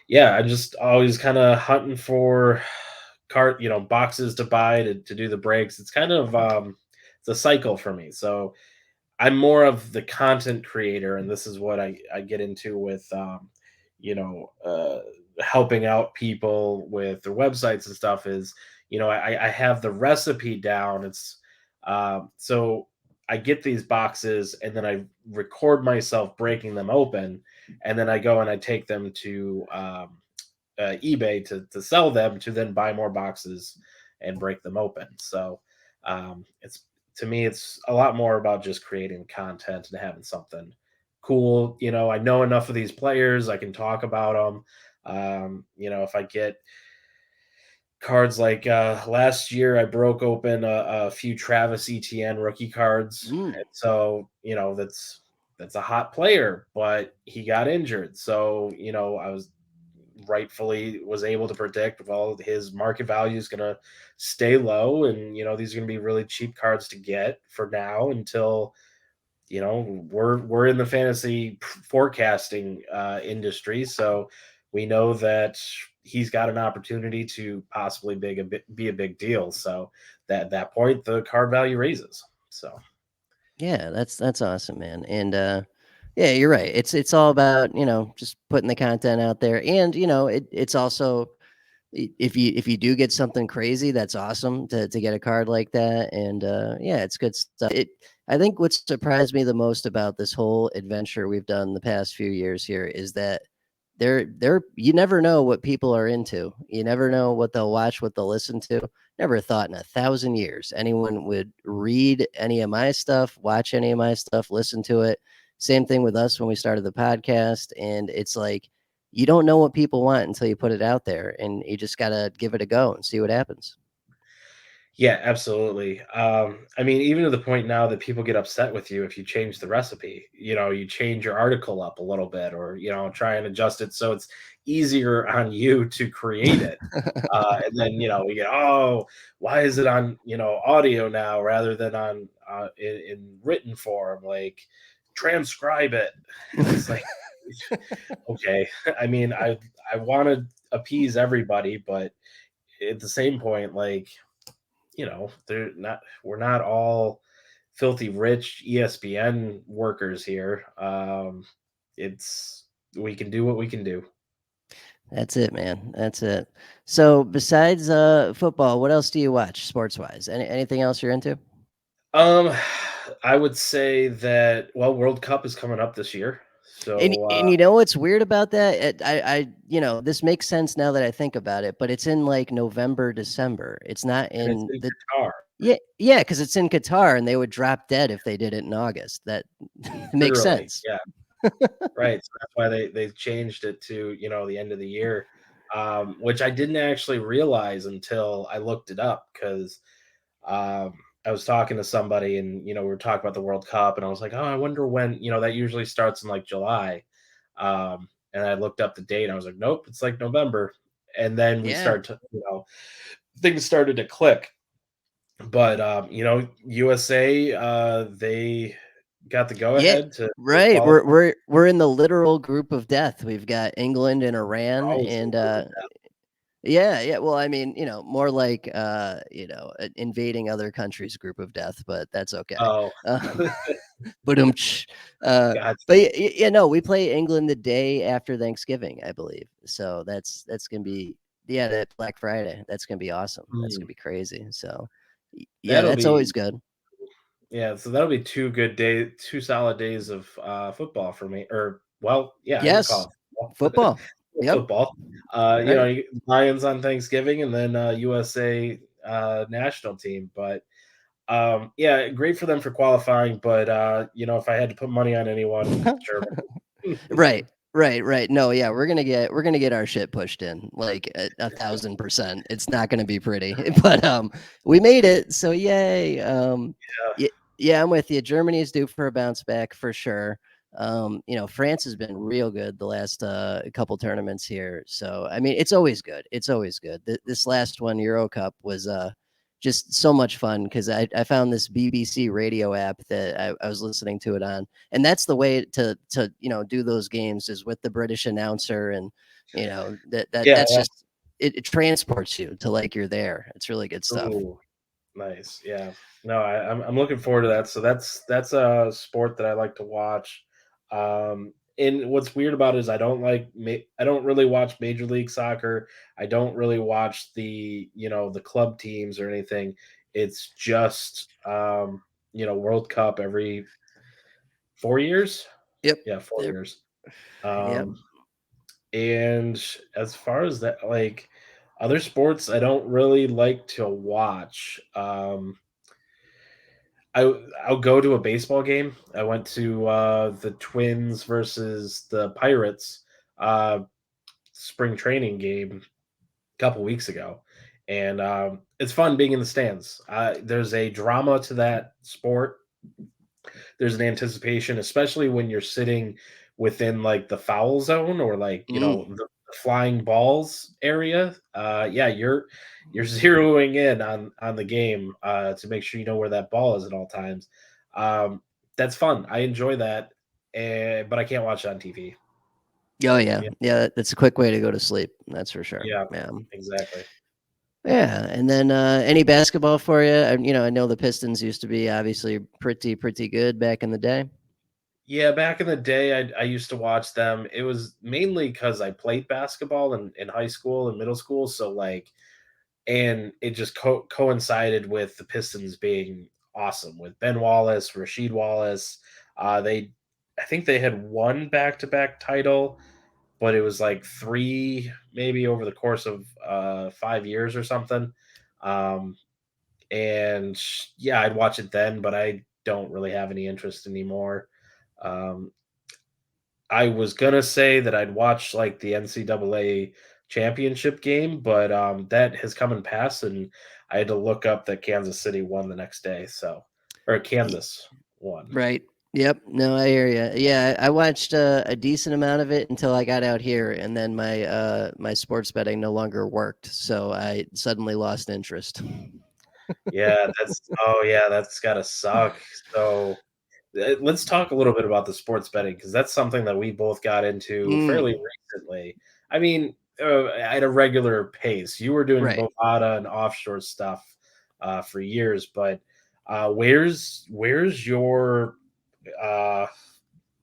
yeah, I'm just always kind of hunting for boxes to buy to do the breaks. It's kind of it's a cycle for me. So I'm more of the content creator, and this is what I get into with you know uh, helping out people with their websites and stuff. Is I have the recipe down. It's so I get these boxes and then I record myself breaking them open, and then I go and I take them to eBay to sell them to then buy more boxes and break them open. So it's to me, it's a lot more about just creating content and having something cool. I know enough of these players, I can talk about them. If I get cards like last year, I broke open a few Travis Etienne rookie cards, mm, and so that's a hot player, but he got injured. So I rightfully was able to predict, well, his market value is going to stay low, and these are going to be really cheap cards to get for now until we're in the fantasy forecasting industry. So we know that he's got an opportunity to possibly be a big deal. So at that point the card value raises. So yeah, that's awesome, man. And yeah, you're right. It's all about just putting the content out there, and it's also if you do get something crazy, that's awesome to get a card like that. And yeah, it's good stuff. I think what surprised me the most about this whole adventure we've done the past few years here is that they're you never know what people are into. You never know what they'll watch, what they'll listen to. Never thought in 1,000 years anyone would read any of my stuff, watch any of my stuff, listen to it. Same thing with us when we started the podcast. And it's like you don't know what people want until you put it out there, and you just gotta give it a go and see what happens. Yeah, absolutely. I mean, even to the point now that people get upset with you if you change the recipe. You know, you change your article up a little bit, or try and adjust it so it's easier on you to create it. And then we get, oh, why is it on audio now rather than on in written form? Like, transcribe it, and it's like, okay. I mean, I want to appease everybody, but at the same point, like, they're not we're not all filthy rich ESPN workers here. It's We can do what we can do. That's it, man. That's it. So besides football, what else do you watch sports wise? Anything else you're into? Um, I would say that, well, World Cup is coming up this year, And so and you know what's weird about that? This makes sense now that I think about it, but it's in like November, December. It's not and it's in in the Qatar, yeah, because it's in Qatar, and they would drop dead if they did it in August. That makes literally. sense. Yeah, right. So that's why they changed it to the end of the year, which I didn't actually realize until I looked it up because Um, I was talking to somebody and, we were talking about the World Cup and I was like, oh, I wonder when, that usually starts in like July. And I looked up the date and I was like, nope, it's like November. And then we Yeah. start to, things started to click. But, USA, they got the go Yeah. ahead to Right. qualify. We're in the literal group of death. We've got England and Iran, Always in and the group of death. yeah, yeah. Well, I mean, more like invading other countries group of death, but that's okay. Oh, But gotcha. yeah, no, we play England the day after Thanksgiving, I believe. So that's gonna be yeah, that Black Friday. That's gonna be awesome. That's Mm, gonna be crazy. So yeah, that'll that's be always good. Yeah, so that'll be 2 solid days of football for me. Or, well, yeah, I could call Yes, it football. football. Yep. Football. Right. Lions on Thanksgiving, and then USA national team. But yeah, great for them for qualifying. But if I had to put money on anyone, Germany. Right, right. No, yeah, we're gonna get our shit pushed in like 1,000%. It's not gonna be pretty, but we made it, so yay. Yeah, yeah, I'm with you. Germany is due for a bounce back for sure. France has been real good the last couple tournaments here, so I mean, it's always good. It's always good. This last one, Euro Cup, was just so much fun because I found this BBC radio app that I was listening to it on, and that's the way to do those games is with the British announcer, and Yeah, that's yeah. just it transports you to like you're there. It's really good stuff. Ooh, nice. Yeah. No, I'm looking forward to that. So that's a sport that I like to watch. And what's weird about it is I don't really watch Major League Soccer. I don't really watch the club teams or anything. It's just World Cup every 4 years. Yep. Yeah, 4 years. Yep. Um, and as far as that, like, other sports, I don't really like to watch. I'll go to a baseball game. I went to the Twins versus the Pirates uh, spring training game a couple weeks ago, and it's fun being in the stands. There's a drama to that sport. There's an anticipation, especially when you're sitting within like the foul zone or like Mm. the flying balls area. Yeah, you're zeroing in on the game to make sure you know where that ball is at all times. Um, that's fun. I enjoy that, but I can't watch it on TV. Oh yeah, Yeah, yeah. That's a quick way to go to sleep. That's for sure. yeah, Yeah. exactly. Yeah, and then any basketball for you? I know the Pistons used to be obviously pretty good back in the day. Yeah, back in the day, I used to watch them. It was mainly because I played basketball in high school and middle school. So, like, and it just coincided with the Pistons being awesome with Ben Wallace, Rasheed Wallace. I think they had one back to back title. but it was like three, maybe over the course of 5 years or something. Um, and yeah, I'd watch it then, but I don't really have any interest anymore. Um, I was gonna say that I'd watch like the NCAA championship game, but that has come and passed, and I had to look up that Kansas City won the next day. So, or Y- Kansas won. Right. Yep. No, I hear you. Yeah, I watched a decent amount of it until I got out here, and then my sports betting no longer worked, so I suddenly lost interest. Yeah, oh yeah, that's gotta suck. So let's talk a little bit about the sports betting because that's something that we both got into Mm, fairly recently. I mean, at a regular pace. You were doing right. Bovada and offshore stuff for years, but where's uh,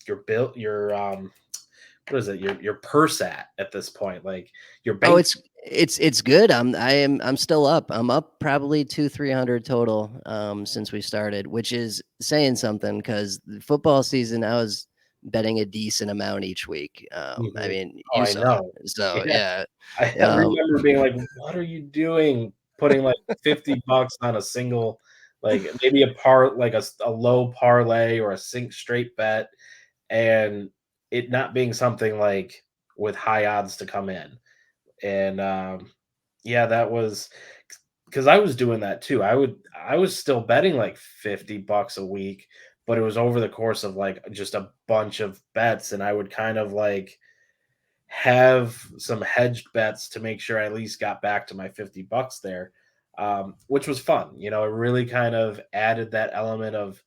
your bill your what is it your purse at this point? Like your Oh, bank? it's good. I'm still up. I'm up probably 200-300 total since we started, which is saying something because football season I was betting a decent amount each week. I Mhm. mean, Oh, you I saw. know. So Yeah, yeah. I Um, remember being like, "What are you doing? Putting, like, 50 bucks on a single, like, maybe a low parlay or a sink straight bet," and it not being something, like, with high odds to come in, and, yeah, that was because I was doing that too. I was still betting, like, 50 bucks a week, but it was over the course of, like, just a bunch of bets, and I would kind of, like, have some hedged bets to make sure I at least got back to my 50 bucks there, which was fun. You know, it really kind of added that element of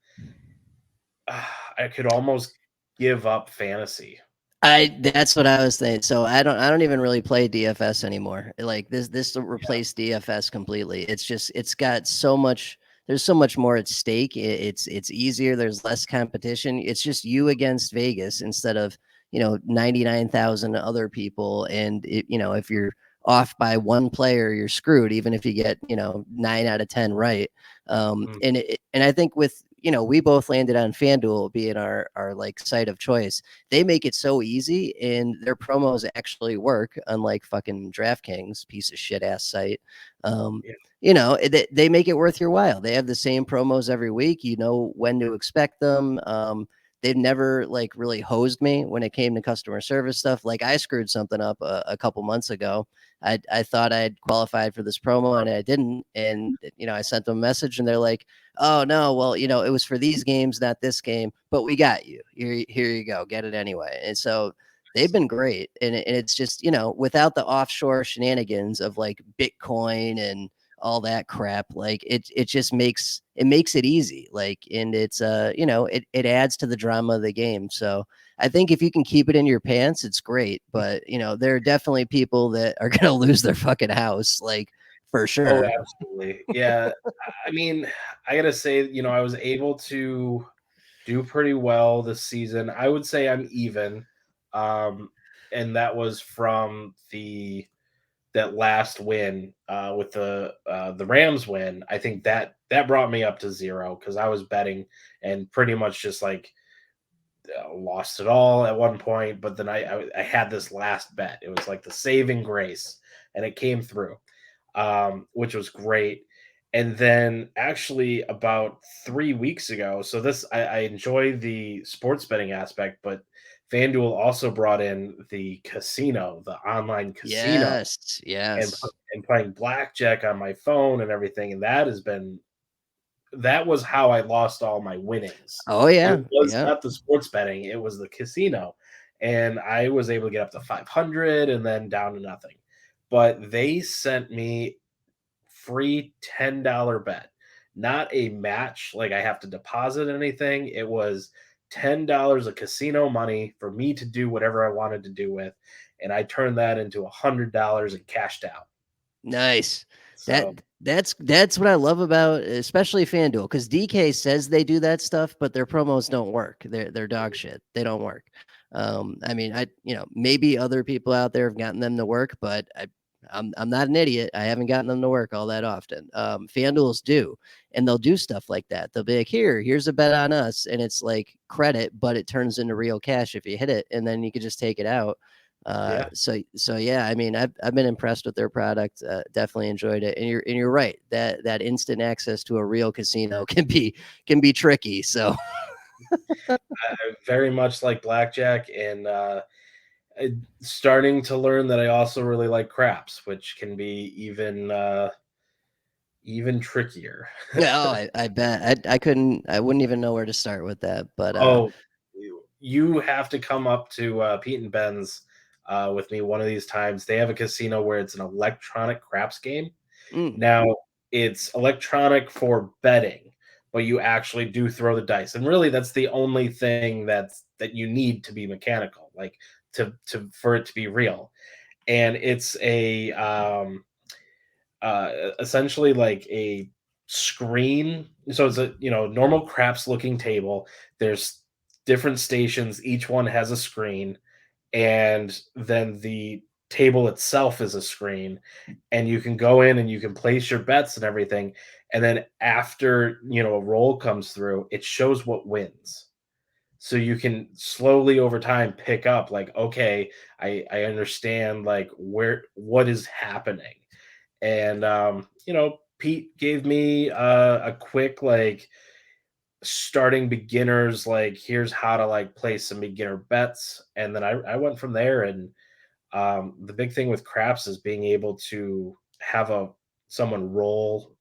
I could almost give up fantasy. I that's what I was thinking. So I don't even really play DFS anymore. Like this will Yeah. replace DFS completely. It's just it's got so much there's so much more at stake. It's easier, there's less competition. It's just you against Vegas instead of, 99,000 other people and if you're off by one player, you're screwed even if you get, 9 out of 10 right. Mm, And I think with we both landed on FanDuel being our like site of choice. They make it so easy and their promos actually work, unlike fucking DraftKings, piece of shit ass site. Um, yeah. they make it worth your while. They have the same promos every week. You know when to expect them. They've never like really hosed me when it came to customer service stuff. Like I screwed something up a couple months ago. I thought I had qualified for this promo and I didn't. And I sent them a message and they're like, oh no, well, it was for these games, not this game, but we got you. Here you go, get it anyway. And so they've been great, and it's just without the offshore shenanigans of like Bitcoin and all that crap, like it just makes it easy, like, and it's it adds to the drama of the game. So I think if you can keep it in your pants, it's great. But there are definitely people that are gonna lose their fucking house, like for Oh, sure. absolutely. Yeah. I mean, I gotta say, I was able to do pretty well this season. I would say I'm even. Um, and that was from that last win with the Rams win. I think that brought me up to zero because I was betting and pretty much just like lost it all at one point. But then I had this last bet. It was like the saving grace, and it came through, which was great. And then actually about 3 weeks ago, so I enjoy the sports betting aspect, but FanDuel also brought in the casino, the online casino Yes, yes. and playing blackjack on my phone and everything, and that was how I lost all my winnings. Oh It yeah, was yeah. not the sports betting, it was the casino, and I was able to get up to 500 and then down to nothing. But they sent me free $10 bet, not a match, like I have to deposit anything. It was $10 of casino money for me to do whatever I wanted to do with, and I turned that into $100 and cashed out. Nice. That So, that's what I love about especially FanDuel, because DK says they do that stuff, but their promos don't work. They're dog shit. They don't work. I mean, maybe other people out there have gotten them to work, but I'm not an idiot. I haven't gotten them to work all that often. FanDuel's do, and they'll do stuff like that. They'll be like, here's a bet on us, and it's like credit, but it turns into real cash if you hit it, and then you can just take it out. Yeah. So yeah, I mean, I've been impressed with their product. Definitely enjoyed it. And you're right that that instant access to a real casino can be tricky. So I very much like blackjack, and starting to learn that I also really like craps, which can be even trickier. oh, I bet I wouldn't even know where to start with that. But Oh, you have to come up to Pete and Ben's with me one of these times. They have a casino where it's an electronic craps game. mm, Now, it's electronic for betting, but you actually do throw the dice. And really that's the only thing that you need to be mechanical, like to for it to be real. And it's a essentially like a screen. So it's a normal craps looking table. There's different stations. Each one has a screen, and then the table itself is a screen, and you can go in and you can place your bets and everything. And then after a roll comes through, it shows what wins. So you can slowly over time pick up like, okay, I understand like what is happening. And Pete gave me a quick like starting beginners, like here's how to like place some beginner bets, and then I went from there. And the big thing with craps is being able to have a someone roll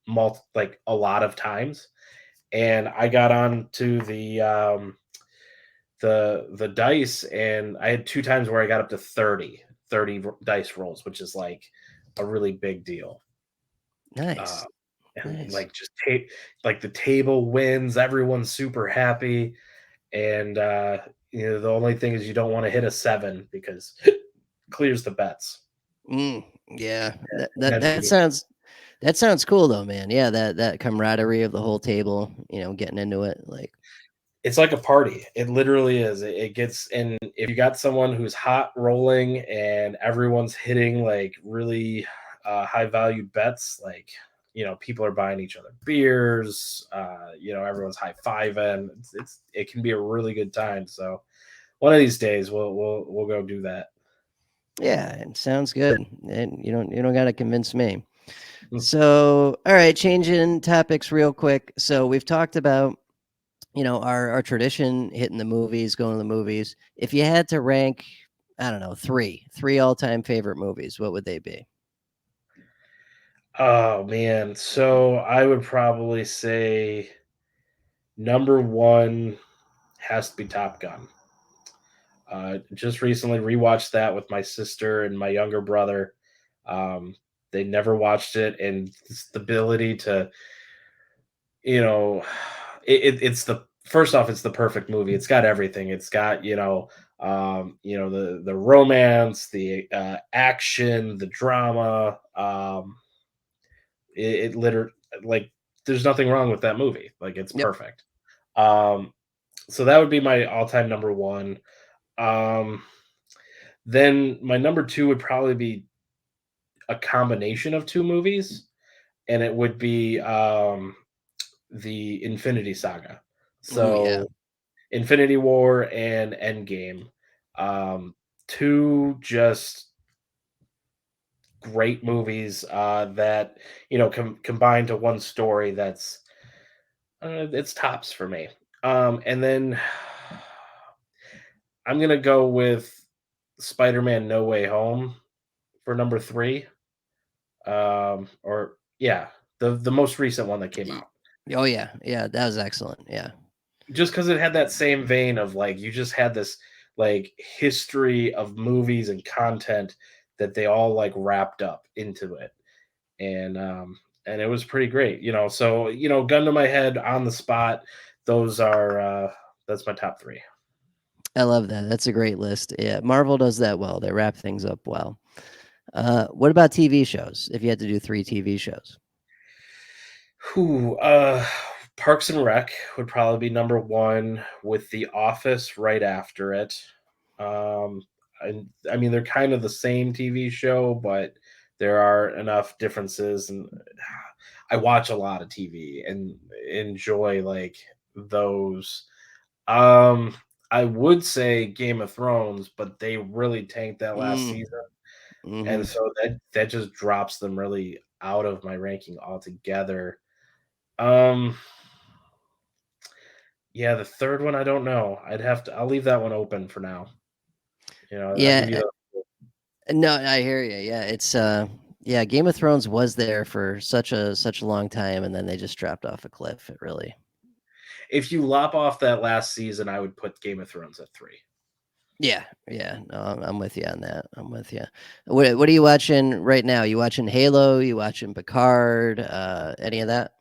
like a lot of times. And I got on to the dice, and I had two times where I got up to 30 dice rolls, which is like a really big deal. uh, nice, and nice. like just like the table wins, everyone's super happy. And the only thing is you don't want to hit a 7 because clears the bets. Mm, yeah, And then that sounds cool though, man. Yeah, that camaraderie of the whole table, getting into it, like, it's like a party. It literally is. It gets, and if you got someone who's hot rolling and everyone's hitting like really high valued bets, like people are buying each other beers. Everyone's high fiving. It can be a really good time. So one of these days we'll go do that. yeah, it sounds good. And you don't got to convince me. So, all right, changing topics real quick. So we've talked about our tradition, hitting the movies, going to the movies. If you had to rank, I don't know, three all-time favorite movies, what would they be? Oh man, so I would probably say number one has to be Top Gun. Just recently rewatched that with my sister and my younger brother. Um, they never watched it, and the ability to, you know, it's the first off, it's the perfect movie. It's got everything. It's got the romance, the action, the drama. It literally like there's nothing wrong with that movie. Like it's Yep. perfect. Um, so that would be my all-time number one. Um, then my number two would probably be a combination of two movies, and it would be the Infinity Saga. Oh yeah. So Infinity War and Endgame, um, two just great movies that combine to one story that's it's tops for me. And then I'm gonna go with Spider-Man: No Way Home for number three. Or yeah, the most recent one that came Y- out. Oh yeah. Yeah, that was excellent. Yeah. Just because it had that same vein of like you just had this like history of movies and content that they all like wrapped up into it. And it was pretty great. So gun to my head on the spot, those are that's my top three. I love that. That's a great list. Yeah, Marvel does that well. They wrap things up well. What about TV shows? If you had to do three TV shows. Who Parks and Rec would probably be number one, with The Office right after it. Um, and I mean they're kind of the same TV show, but there are enough differences, and I watch a lot of TV and enjoy like those. Um, I would say Game of Thrones, but they really tanked that last Mm, season, and mhm. so that just drops them really out of my ranking altogether. Um, yeah, the third one, I don't know. I'll leave that one open for now. I'll give you Yeah, the no, I hear you. Yeah, yeah, Game of Thrones was there for such a long time, and then they just dropped off a cliff. It really. if you lop off that last season, I would put Game of Thrones at 3. Yeah, yeah. No, I'm with you on that. I'm with you. What are you watching right now? You watching Halo? You watching Picard? Any of that?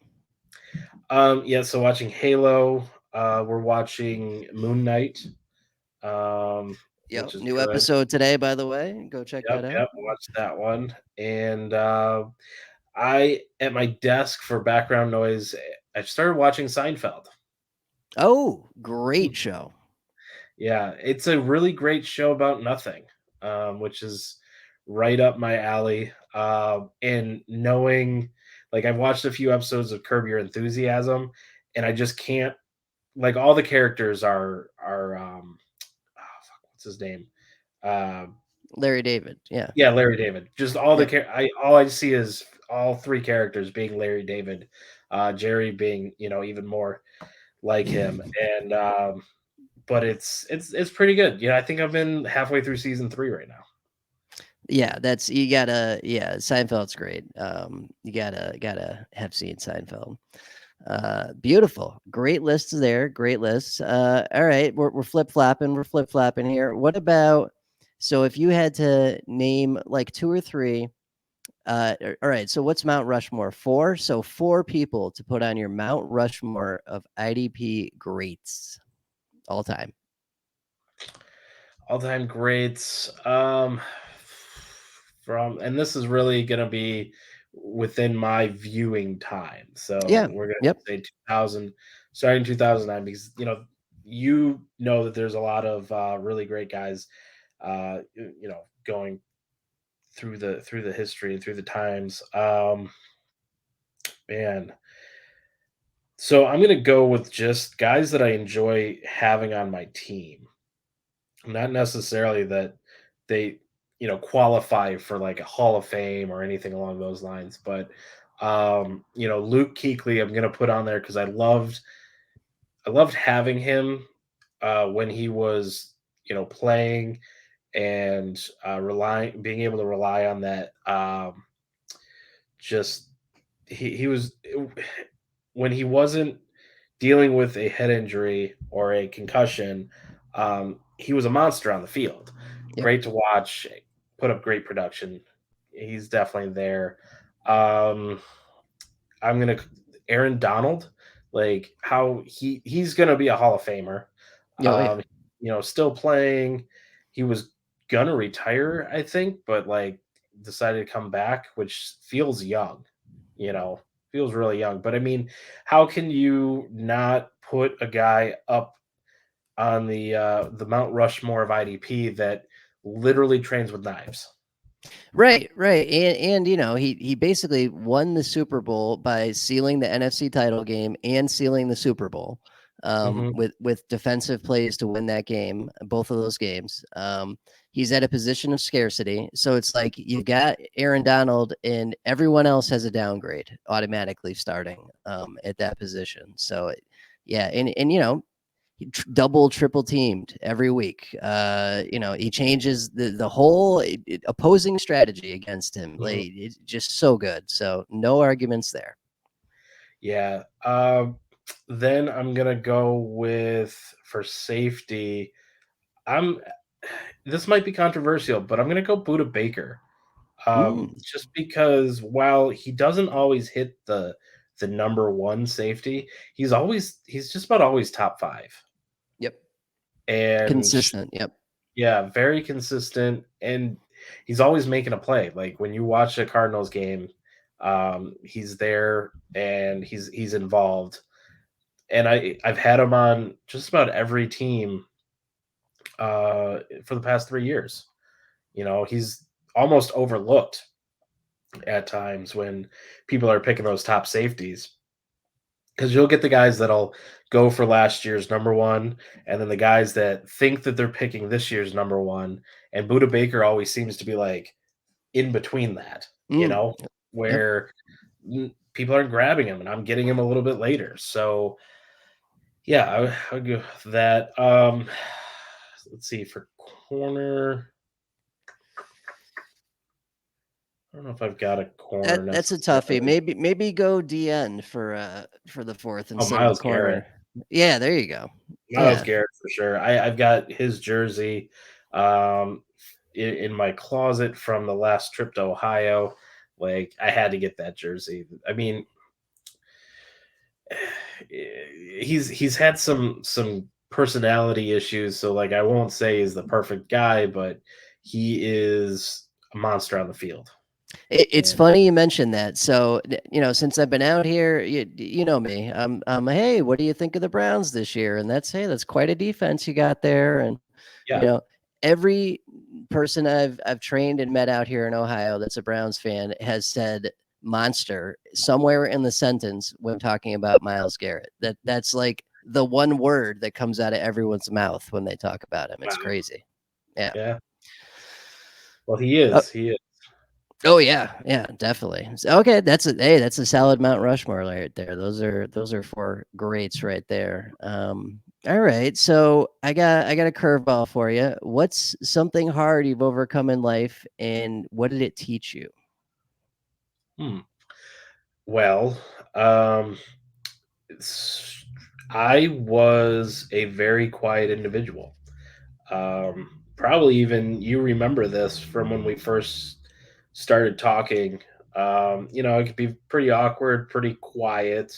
Yeah, so watching Halo, we're watching Moon Knight, um, which Yep. is New good. episode today, by the way. Go check Yep, that out. yep, watched that one, and, I at my desk for background noise, I started watching Seinfeld. Oh, great show. Yeah, it's a really great show about nothing, which is right up my alley, and knowing like, I've watched a few episodes of Curb Your Enthusiasm, and I just can't like, all the characters oh, fuck, what's his name? Um Larry David. Yeah. Yeah, Larry David. Just all the Yep. char all I see is all 3 characters being Larry David, Jerry being, even more like him, and, but it's pretty good. I think I've been halfway through season 3 right now. Yeah, that's you gotta yeah, Seinfeld's great. You gotta have seen Seinfeld. Beautiful. Great lists there. Great lists. All right, we're flip flopping. We're flip flopping here. What about so if you had to name like two or three? All right. So what's Mount Rushmore? Four. So four people to put on your Mount Rushmore of IDP greats all time. All-time greats, from and this is really gonna be within my viewing time, so Yeah. we're gonna Yep. say 2000 starting 2009 because, that there's a lot of, really great guys, going through the history and through the times, man. So I'm gonna go with just guys that I enjoy having on my team. Not necessarily that they, qualify for like a Hall of Fame or anything along those lines, but Luke Kuechly, I'm gonna put on there because I loved having him when he was, playing and being able to rely on that. Just he was when he wasn't dealing with a head injury or a concussion, he was a monster on the field. Yep. Great to watch, put up great production. He's definitely there. Um, I'm gonna Aaron Donald, like how he's gonna be a Hall of Famer. Oh yeah. Um, still playing. He was gonna retire, I think, but like decided to come back, which feels young. You know, feels really young. But I mean, how can you not put a guy up on the Mount Rushmore of IDP that literally trains with knives? Right, right, and he basically won the Super Bowl by sealing the NFC title game and sealing the Super Bowl, Hmm. with defensive plays to win that game, both of those games. He's at a position of scarcity, so it's like you've got Aaron Donald, and everyone else has a downgrade automatically starting at that position. So, yeah, and double triple teamed every week. He changes the whole opposing strategy against him. Hmm. Like it's just so good. So no arguments there. Yeah. Then I'm gonna go with for safety. I'm This might be controversial, but I'm gonna go Buda Baker. Mm, Just because while he doesn't always hit the number one safety, he's just about always top five. yep. And Consistent. Yep. yeah, very consistent, and he's always making a play. Like when you watch a Cardinals game, he's there and he's involved. And I've had him on just about every team for the past 3 years. He's almost overlooked at times when people are picking those top safeties. because you'll get the guys that'll go for last year's number one, and then the guys that think that they're picking this year's number one. And Buda Baker always seems to be like in between that, Mm, yep. where people aren't grabbing him, and I'm getting him a little bit later. So yeah, I would go with that. Let's see for corner. I don't know if I've got a corner That's a toughie. necessarily. Maybe go DN for the fourth Oh, instead of a Miles Garrett. corner. Yeah, there you go. Miles Yeah. Garrett for sure. I've got his jersey um, in my closet from the last trip to Ohio. Like I had to get that jersey. I mean, he's had some personality issues, so like I won't say he's the perfect guy, but he is a monster on the field. It's And funny you mentioned that. So, since I've been out here, you know me. Hey, what do you think of the Browns this year? And hey, that's quite a defense you got there. And you yeah, know, every person I've trained and met out here in Ohio that's a Browns fan has said monster somewhere in the sentence when talking about Miles Garrett. That's like the one word that comes out of everyone's mouth when they talk about him. It's wow, crazy. Yeah. yeah. Well, he is. He is. Oh yeah, yeah, definitely. Okay, that's a solid Mount Rushmore right there. Those are four greats right there. All right, so I got a curveball for you. What's something hard you've overcome in life, and what did it teach you? Hmm. Well, um, s- I was a very quiet individual. Probably even you remember this from when we first started talking. It could be pretty awkward, pretty quiet.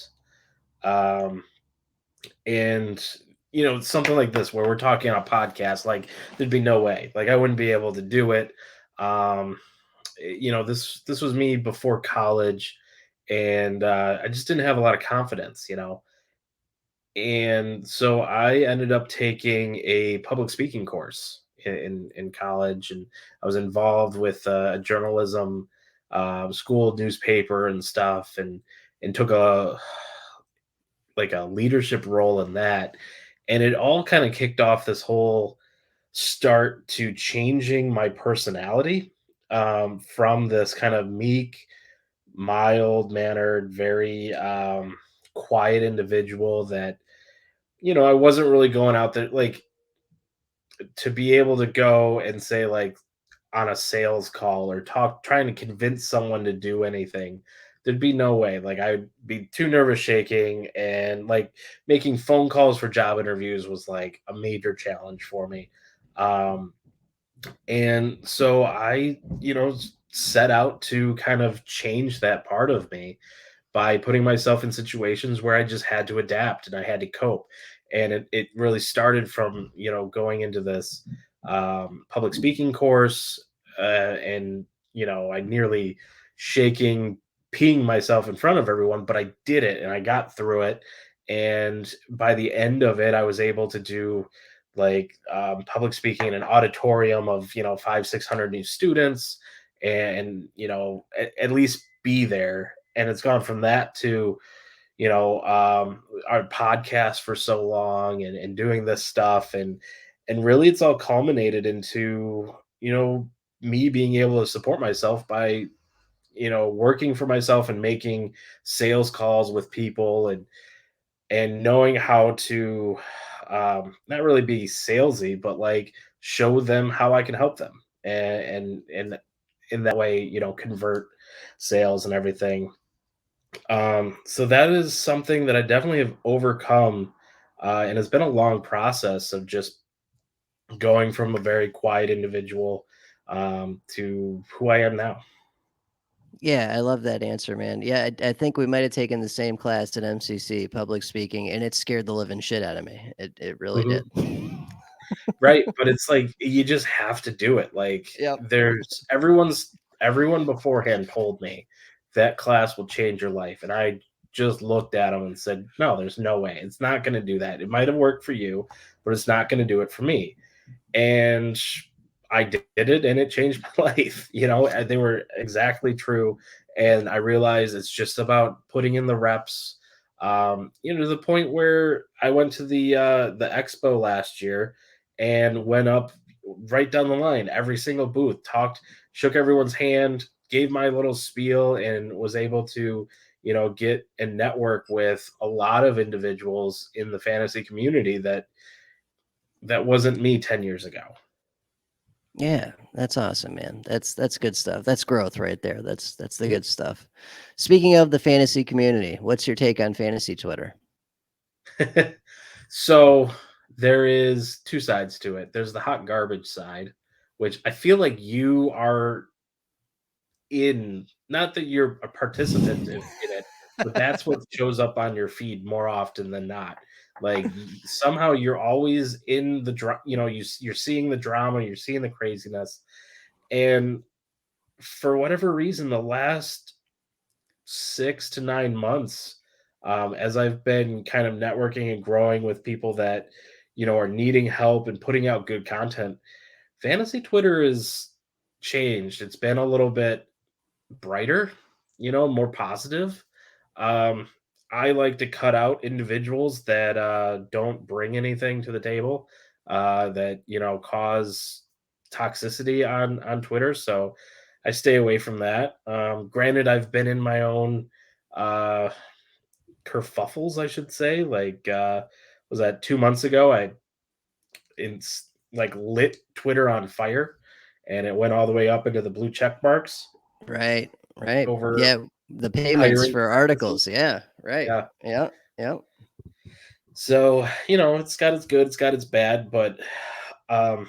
Um, and something like this where we're talking on a podcast, like there'd be no way, like I wouldn't be able to do it. Um, this was me before college, and I just didn't have a lot of confidence, and so I ended up taking a public speaking course in college, and I was involved with a journalism school newspaper and stuff, and took a like a leadership role in that, and it all kind of kicked off this whole start to changing my personality from this kind of meek, mild mannered, very quiet individual that I wasn't really going out there like to be able to go and say like on a sales call or talk trying to convince someone to do anything. There'd be no way. Like I'd be too nervous shaking, and like making phone calls for job interviews was like a major challenge for me. Um and so I, set out to kind of change that part of me by putting myself in situations where I just had to adapt and I had to cope. And it really started from, going into this public speaking course, and, I nearly shaking, peeing myself in front of everyone, but I did it and I got through it. And by the end of it, I was able to do like public speaking in an auditorium of, 600 new students, and, at least be there. And it's gone from that to our podcast for so long, and doing this stuff, and really it's all culminated into me being able to support myself by working for myself and making sales calls with people, and knowing how to not really be salesy, but like show them how I can help them, and in that way convert sales and everything. So that is something that I definitely have overcome, and it's been a long process of just going from a very quiet individual to who I am now. Yeah, I love that answer, man. Yeah, I think we might have taken the same class at MCC, public speaking, and it scared the living shit out of me. It really did. Mhm. Right, but it's like you just have to do it. Like Yep. everyone beforehand told me that class will change your life, and I just looked at them and said, "No, there's no way. It's not going to do that. It might have worked for you, but it's not going to do it for me." And I did it, and it changed my life. And they were exactly true. And I realized it's just about putting in the reps, To the point where I went to the expo last year and went up right down the line, every single booth, talked, shook everyone's hand, gave my little spiel, and was able to, get and network with a lot of individuals in the fantasy community that wasn't me 10 years ago. Yeah, that's awesome, man. That's good stuff. That's growth right there. That's the good stuff. Speaking of the fantasy community, what's your take on fantasy Twitter? So there is two sides to it. There's the hot garbage side, which I feel like you are in, not that you're a participant in it, but that's what shows up on your feed more often than not. Like somehow you're always in the you're seeing the drama, you're seeing the craziness, and for whatever reason, the last 6 to 9 months, as I've been kind of networking and growing with people that are needing help and putting out good content, fantasy Twitter is changed. It's been a little bit brighter, more positive. Um, I like to cut out individuals that don't bring anything to the table, that cause toxicity on Twitter. So I stay away from that. Granted, I've been in my own uh, kerfuffles, I should say. Like, was that 2 months ago? Like lit Twitter on fire, and it went all the way up into the blue check marks Right, right. over Yeah, the payments hiring for fantasy. articles. Yeah, right. Yeah. Yeah, yeah. So, it's got its good, it's got its bad, but um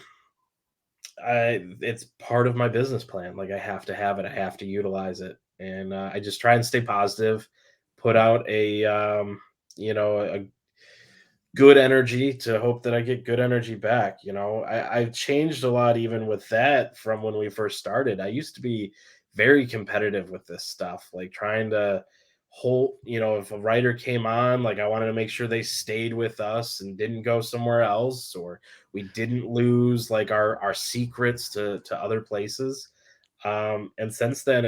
it's part of my business plan. Like I have to have it, I have to utilize it. And I just try and stay positive, put out a good energy to hope that I get good energy back. I've changed a lot even with that from when we first started. I used to be very competitive with this stuff, like trying to hold, if a writer came on, like I wanted to make sure they stayed with us and didn't go somewhere else, or we didn't lose like our secrets to other places. And since then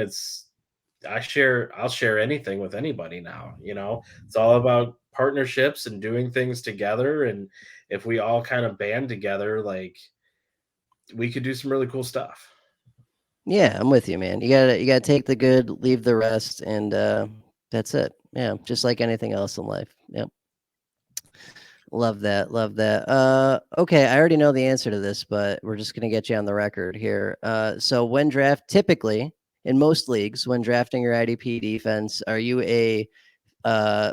I'll share anything with anybody now. It's all about partnerships and doing things together. And if we all kind of band together, like we could do some really cool stuff. Yeah, I'm with you, man. You gotta take the good, leave the rest, and that's it. Yeah, just like anything else in life. Yep. Love that. Love that. Okay, I already know the answer to this, but we're just gonna get you on the record here. So when typically in most leagues, when drafting your IDP defense, are you a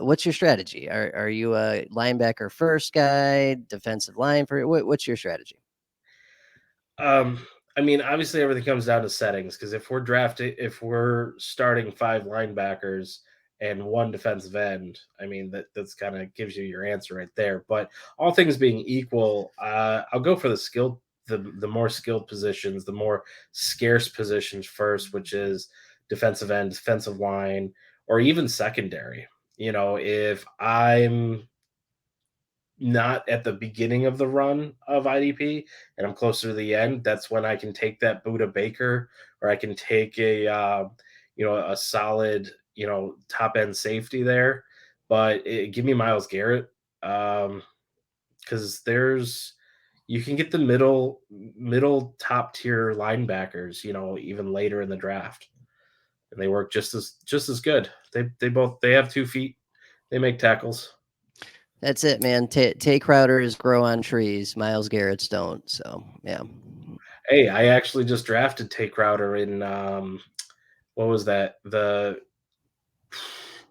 what's your strategy? Are you a linebacker first guy, defensive line for what's your strategy? Um, I mean, obviously everything comes down to settings because if we're starting five linebackers and one defensive end, I mean that's kind of gives you your answer right there. But all things being equal, I'll go for the more skilled positions, the more scarce positions first, which is defensive end, defensive line, or even secondary. If I'm not at the beginning of the run of IDP and I'm closer to the end, that's when I can take that Buda Baker, or I can take a solid, top end safety there. But give me Miles Garrett, because you can get the middle top tier linebackers, even later in the draft, and they work just as good. They have 2 feet. They make tackles. That's it, man. Tay Crowders grow on trees. Miles Garrett's don't. So yeah. Hey, I actually just drafted Tay Crowder in what was that? The Oh,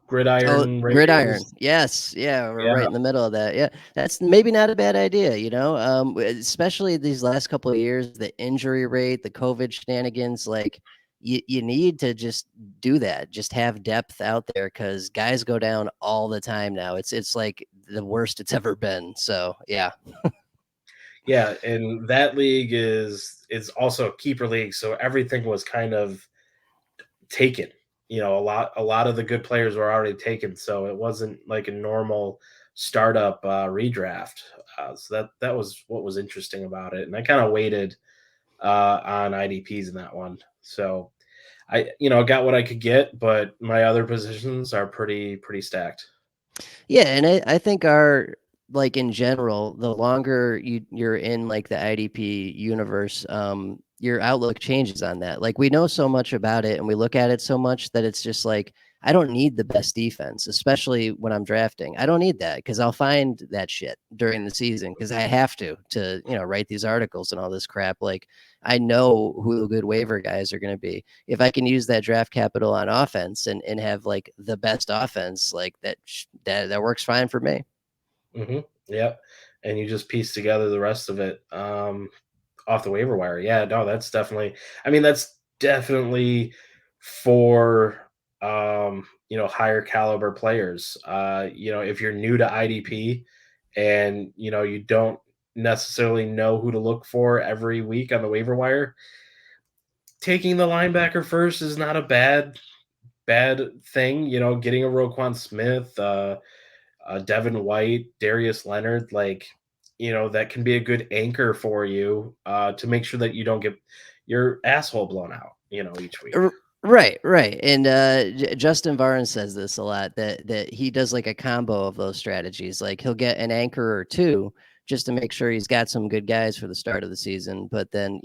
Gridiron gridiron. Radios. Yes. Yeah, we're right Yeah. in the middle of that. Yeah. That's maybe not a bad idea, especially these last couple of years, the injury rate, the COVID shenanigans, like you need to just do that. Just have depth out there because guys go down all the time now. It's like the worst it's ever been. So yeah. Yeah, and that league is also a keeper league, so everything was kind of taken. A lot of the good players were already taken, so it wasn't like a normal startup redraft. So that was what was interesting about it, and I kind of waited on IDPs in that one. So I got what I could get, but my other positions are pretty stacked. Yeah, and I think our like in general, the longer you're in like the IDP universe, your outlook changes on that. Like we know so much about it and we look at it so much that it's just like I don't need the best defense, especially when I'm drafting. I don't need that because I'll find that shit during the season because I have to, write these articles and all this crap. Like I know who the good waiver guys are going to be. If I can use that draft capital on offense and have like the best offense, like that works fine for me. Hmm. Yep. And you just piece together the rest of it off the waiver wire. Yeah, no, that's definitely. I mean, that's definitely for higher caliber players. If you're new to IDP and you don't necessarily know who to look for every week on the waiver wire, taking the linebacker first is not a bad thing. Getting a Roquan Smith, Devin White, Darius Leonard, like that can be a good anchor for you to make sure that you don't get your asshole blown out, each week. Right, right. And Justin Barnes says this a lot that he does like a combo of those strategies. Like he'll get an anchor or two just to make sure he's got some good guys for the start of the season, but then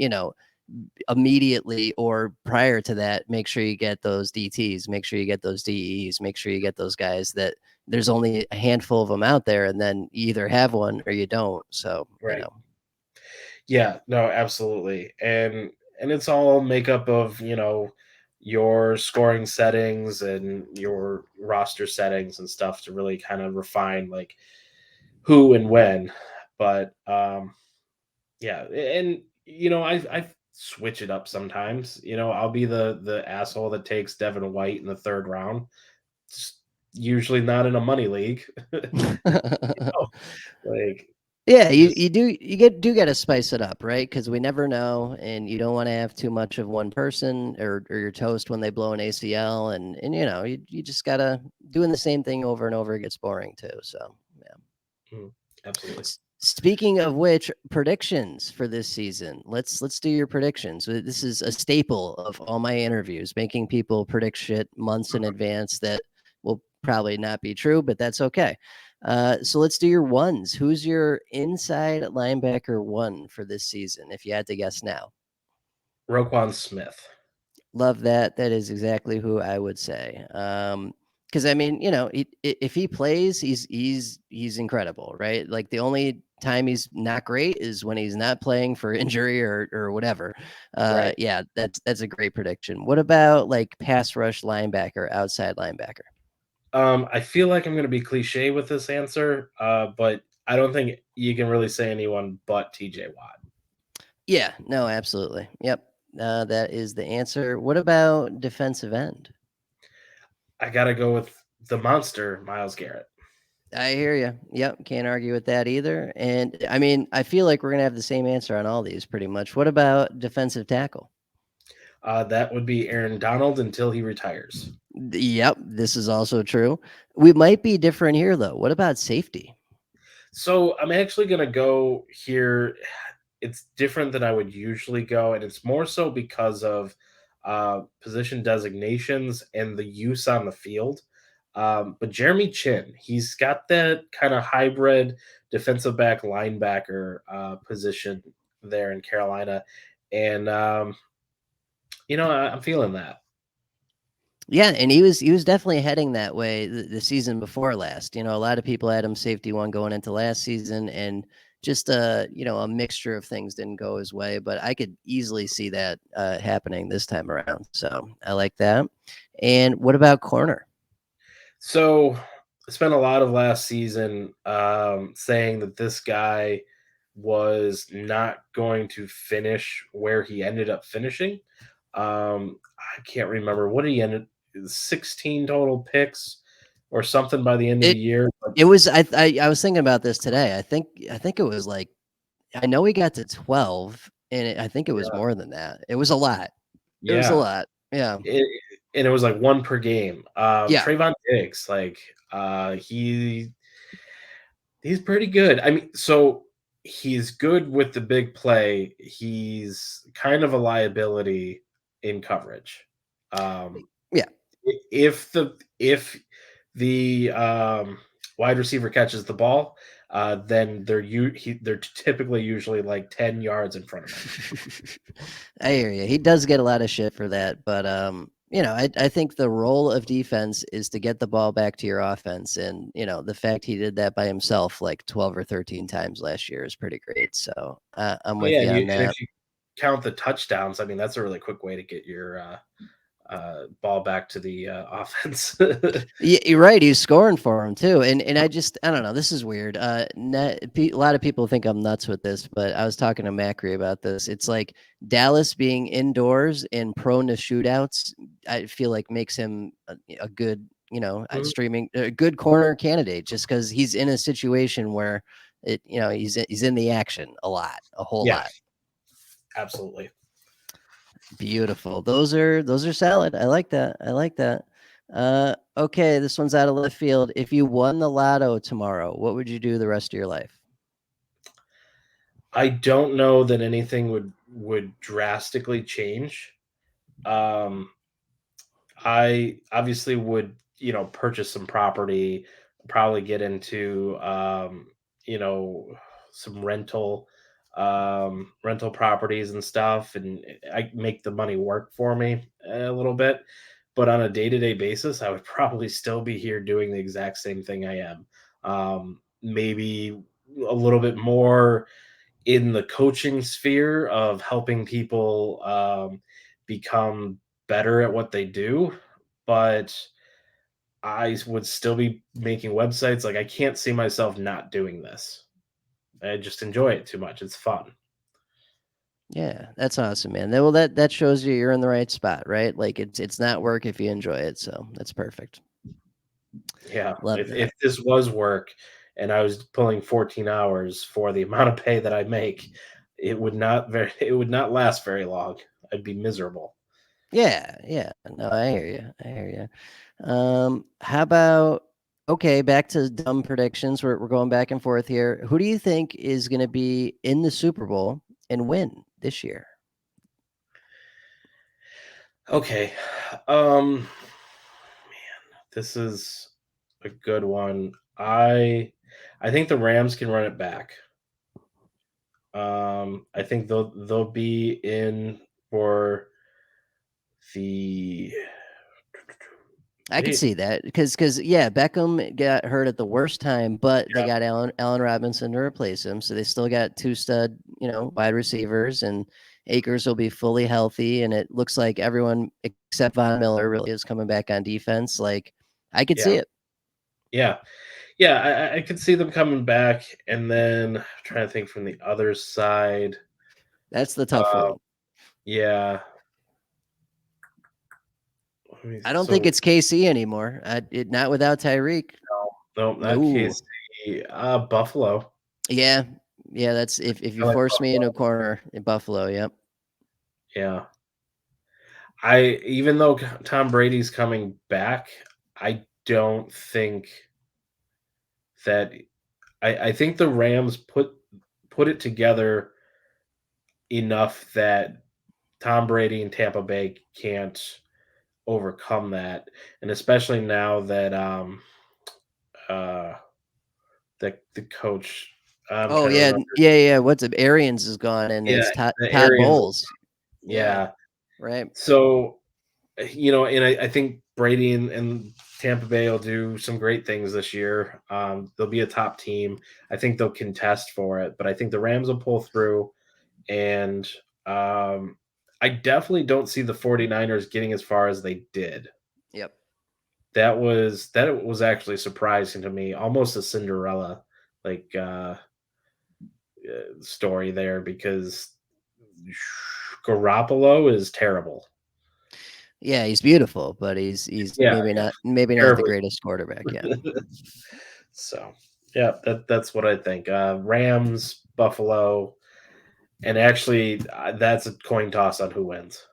immediately or prior to that, make sure you get those DTs, make sure you get those DEs, make sure you get those guys that there's only a handful of them out there, and then you either have one or you don't. So, Right. Yeah, no, absolutely. And it's all makeup of, your scoring settings and your roster settings and stuff to really kind of refine like who and when. But yeah, and I switch it up sometimes. I'll be the asshole that takes Devin White in the third round. It's usually not in a money league. yeah. Like Yeah, you just you do you get do gotta spice it up, right? Because we never know, and you don't wanna have too much of one person or you're toast when they blow an ACL, and you just gotta doing the same thing over and over gets boring too, so, yeah. mm, absolutely. Speaking of which, predictions for this season. Let's do your predictions. This is a staple of all my interviews, making people predict shit months in advance that will probably not be true, but that's okay. So let's do your ones. Who's your inside linebacker one for this season? If you had to guess now, Roquan Smith. love that. That is exactly who I would say. Because I mean, if he plays, he's incredible, right? Like the only time he's not great is when he's not playing for injury or whatever. Right. Yeah, that's a great prediction. What about like pass rush linebacker, outside linebacker? I feel like I'm going to be cliche with this answer, but I don't think you can really say anyone but TJ Watt. Yeah, no, absolutely. Yep, that is the answer. What about defensive end? I got to go with the monster, Miles Garrett. I hear you. Yep, can't argue with that either. And I mean, I feel like we're gonna have the same answer on all these pretty much. What about defensive tackle? That would be Aaron Donald until he retires. Yep, this is also true. We might be different here though. What about safety? So I'm actually going to go here. It's different than I would usually go, and it's more so because of position designations and the use on the field. But Jeremy Chin, he's got that kind of hybrid defensive back linebacker position there in Carolina, and I'm feeling that. Yeah, and he was definitely heading that way the season before last. A lot of people had him safety one going into last season, and just a mixture of things didn't go his way. But I could easily see that happening this time around. So I like that. And what about corner? So I spent a lot of last season saying that this guy was not going to finish where he ended up finishing. I can't remember what he ended 16 total picks or something by the end of the It year. But it was I was thinking about this today. I think it was like I know he got to 12, and I think it was yeah, more than that. It was a lot. It was a yeah. lot. Yeah. It, and it was like one per game. Yeah. Trayvon Diggs, like he's pretty good. I mean, so he's good with the big play. He's kind of a liability in coverage. Um, Yeah. if the wide receiver catches the ball, then they're typically usually like 10 yards in front of him. I hear you. He does get a lot of shit for that, but I think the role of defense is to get the ball back to your offense, and the fact he did that by himself like 12 or 13 times last year is pretty great. So I'm Oh with yeah, you on and that. if you count the touchdowns, I mean that's a really quick way to get your ball back to the offense. You're right. He's scoring for him too, and I don't know. This is weird. A lot of people think I'm nuts with this, but I was talking to Macri about this. It's like Dallas being indoors and prone to shootouts. I feel like makes him a good, Mhm. streaming a good corner candidate, just because he's in a situation where he's in the action a whole Yeah, lot. absolutely. Beautiful. Those are salad. I like that. I like that. Okay, this one's out of left field. If you won the lotto tomorrow, what would you do the rest of your life? I don't know that anything would drastically change. Um, I obviously would, purchase some property, probably get into, you know, some rental properties and stuff, and I make the money work for me a little bit. But on a day-to-day basis, I would probably still be here doing the exact same thing I am. Maybe a little bit more in the coaching sphere of helping people become better at what they do, but I would still be making websites. Like I can't see myself not doing this. I just enjoy it too much. It's fun. Yeah, that's awesome, man. Well, that shows you're in the right spot, right? Like it's not work if you enjoy it, so that's perfect. Yeah. Love If that. this was work and I was pulling 14 hours for the amount of pay that I make, it would not last very long. I'd be miserable. Yeah, yeah. No, I hear you. I hear you. How about okay, back to dumb predictions. We're going back and forth here. Who do you think is going to be in the Super Bowl and win this year? Okay. Man, this is a good one. I think the Rams can run it back. I think they'll be in for the I could wait, see that because yeah, Beckham got hurt at the worst time, but they yeah, got Allen Robinson to replace him, so they still got two stud wide receivers, and Akers will be fully healthy, and it looks like everyone except Von Miller really is coming back on defense. Like I could see yeah, it. yeah, yeah. I could see them coming back, and then I'm trying to think from the other side. That's the tough Uh, one. yeah. I don't think So it's KC anymore. Not without Tyreek. no, not No. KC. Buffalo. Yeah. Yeah, that's if you I like force me into a Buffalo. corner in Buffalo, yep. Yeah. Even though Tom Brady's coming back, I don't think that I think the Rams put it together enough that Tom Brady and Tampa Bay can't overcome that, and especially now that uh the coach I'm Oh trying to yeah, remember. yeah. What's up? Arians is gone, and Yeah, it's the Todd Arians. Bowles. Yeah, Yeah. right. So and I think Brady and Tampa Bay will do some great things this year. They'll be a top team. I think they'll contest for it, but I think the Rams will pull through. And I definitely don't see the 49ers getting as far as they did. Yep. That was actually surprising to me, almost a Cinderella like story there because Garoppolo is terrible. Yeah, he's beautiful, but he's Yeah, maybe not the terribly. greatest quarterback. Yeah. So, yeah, that's what I think. Rams, Buffalo, and actually, that's a coin toss on who wins.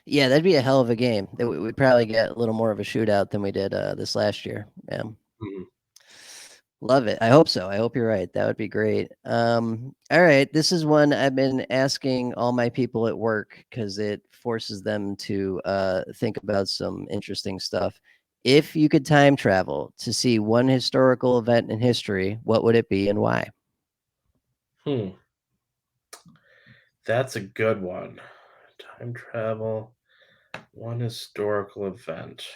Yeah, that'd be a hell of a game. We'd probably get a little more of a shootout than we did this last year. Yeah. Mhm. Love it. I hope so. I hope you're right. That would be great. All right. This is one I've been asking all my people at work because it forces them to think about some interesting stuff. If you could time travel to see one historical event in history, what would it be and why? Hmm, that's a good one. Time travel, one historical event.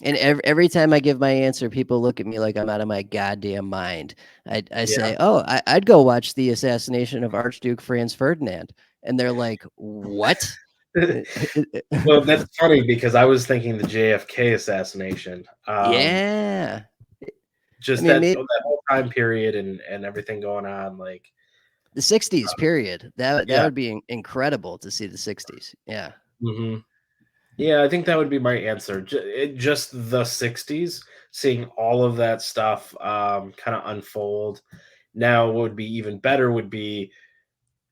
And every time I give my answer, people look at me like I'm out of my goddamn mind. I Yeah. say, "Oh, I'd go watch the assassination of Archduke Franz Ferdinand," and they're like, "What?" Well, that's funny because I was thinking the JFK assassination. Yeah. I Just mean, that whole time period and everything going on, like, the '60s period. That yeah. would be incredible to see the '60s. Yeah. Mhm. Yeah, I think that would be my answer. Just the '60s, seeing all of that stuff, kinda unfold. Now, what would be even better would be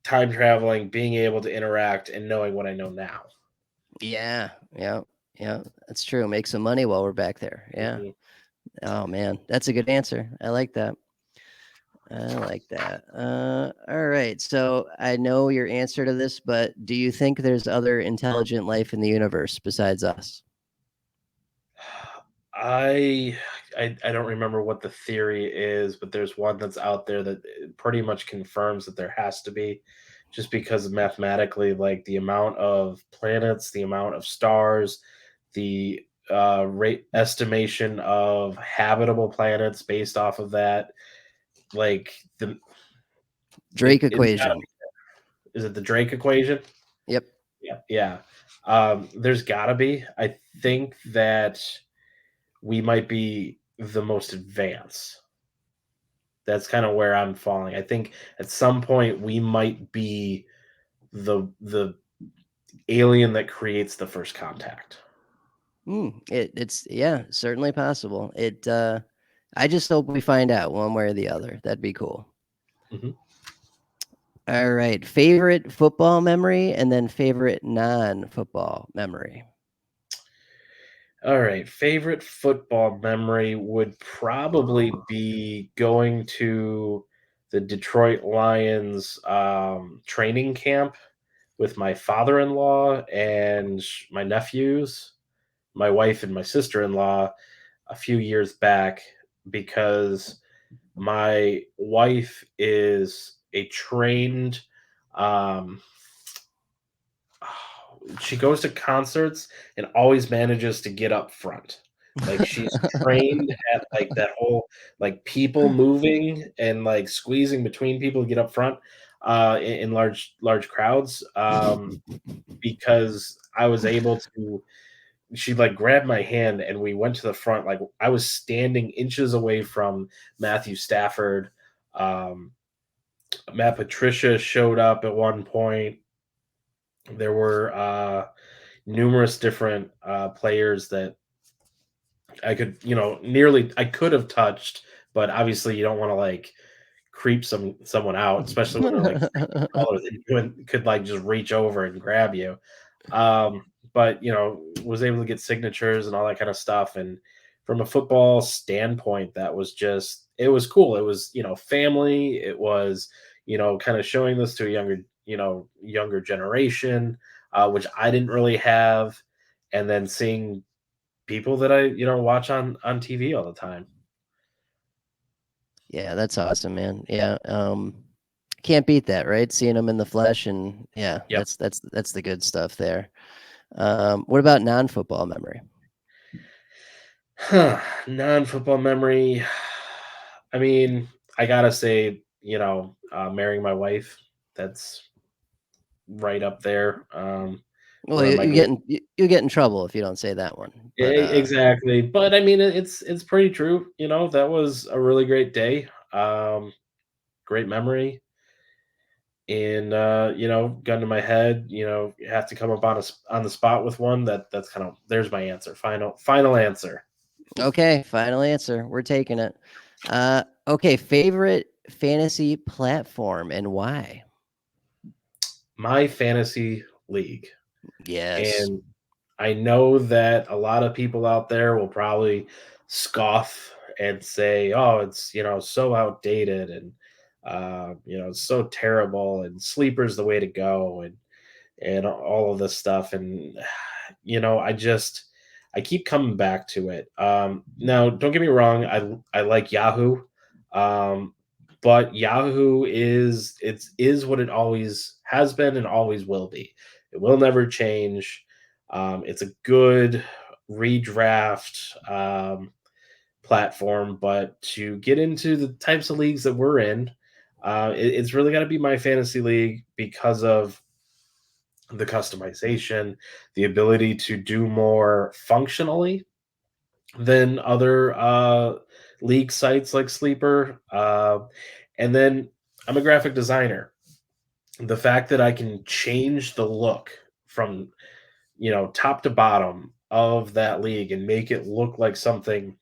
time traveling, being able to interact, and knowing what I know now. Yeah. Yeah. Yeah. That's true. Make some money while we're back there. Yeah. Mhm. Oh man, that's a good answer. I like that. I like that. All right. So I know your answer to this, but do you think there's other intelligent life in the universe besides us? I I don't remember what the theory is, but there's one that's out there that pretty much confirms that there has to be, just because mathematically, like the amount of planets, the amount of stars, the rate estimation of habitable planets based off of that, like Drake it's gotta equation. be, is it the Drake equation? Yep. Yeah, yeah. There's gotta be. I think that we might be the most advanced. That's kind of where I'm falling. I think at some point we might be the alien that creates the first contact. It's yeah, certainly possible. I just hope we find out one way or the other. That'd be cool. Mhm. All right. Favorite football memory and then favorite non-football memory. All right, favorite football memory would probably be going to the Detroit Lions training camp with my father-in-law and my nephews, my wife and my sister-in-law a few years back because my wife is a trained um she goes to concerts and always manages to get up front. Like she's trained at like that whole like people moving and like squeezing between people to get up front in large crowds because I was able to she like grabbed my hand and we went to the front. Like I was standing inches away from Matthew Stafford. um Matt Patricia showed up at one point. There were numerous different players that I could, nearly I could have touched, but obviously you don't want to like creep someone out, especially when they're like taller than you and could like just reach over and grab you. But was able to get signatures and all that kind of stuff. And from a football standpoint, that was just it was cool. It was family. It was kind of showing this to a younger generation, which I didn't really have, and then seeing people that I watch on TV all the time. Yeah, that's awesome, man. Yeah, can't beat that, right? Seeing them in the flesh, and yeah, Yep. that's the good stuff there. What about non-football memory? Huh, non-football memory. I mean, I gotta say, marrying my wife. That's right up there. Well, One of you, my you great. get in you get in trouble if you don't say that one. But Exactly. But I mean, it's pretty true. That was a really great day. Great memory. And gun to my head. You have to come up on the spot with one. That's kind of there's my answer. Final answer. okay, final answer. We're taking it. Okay, favorite fantasy platform and why? My fantasy league. Yes. And I know that a lot of people out there will probably scoff and say, "Oh, it's so outdated and it's so terrible and sleeper's the way to go and all of this stuff." And I just I keep coming back to it. Now, don't get me wrong, I like Yahoo, um, but Yahoo is what it always has been and always will be. It will never change. It's a good redraft platform, but to get into the types of leagues that we're in, it's really got to be my fantasy league because of the customization, the ability to do more functionally than other league sites like Sleeper. And then I'm a graphic designer. The fact that I can change the look from top to bottom of that league and make it look like something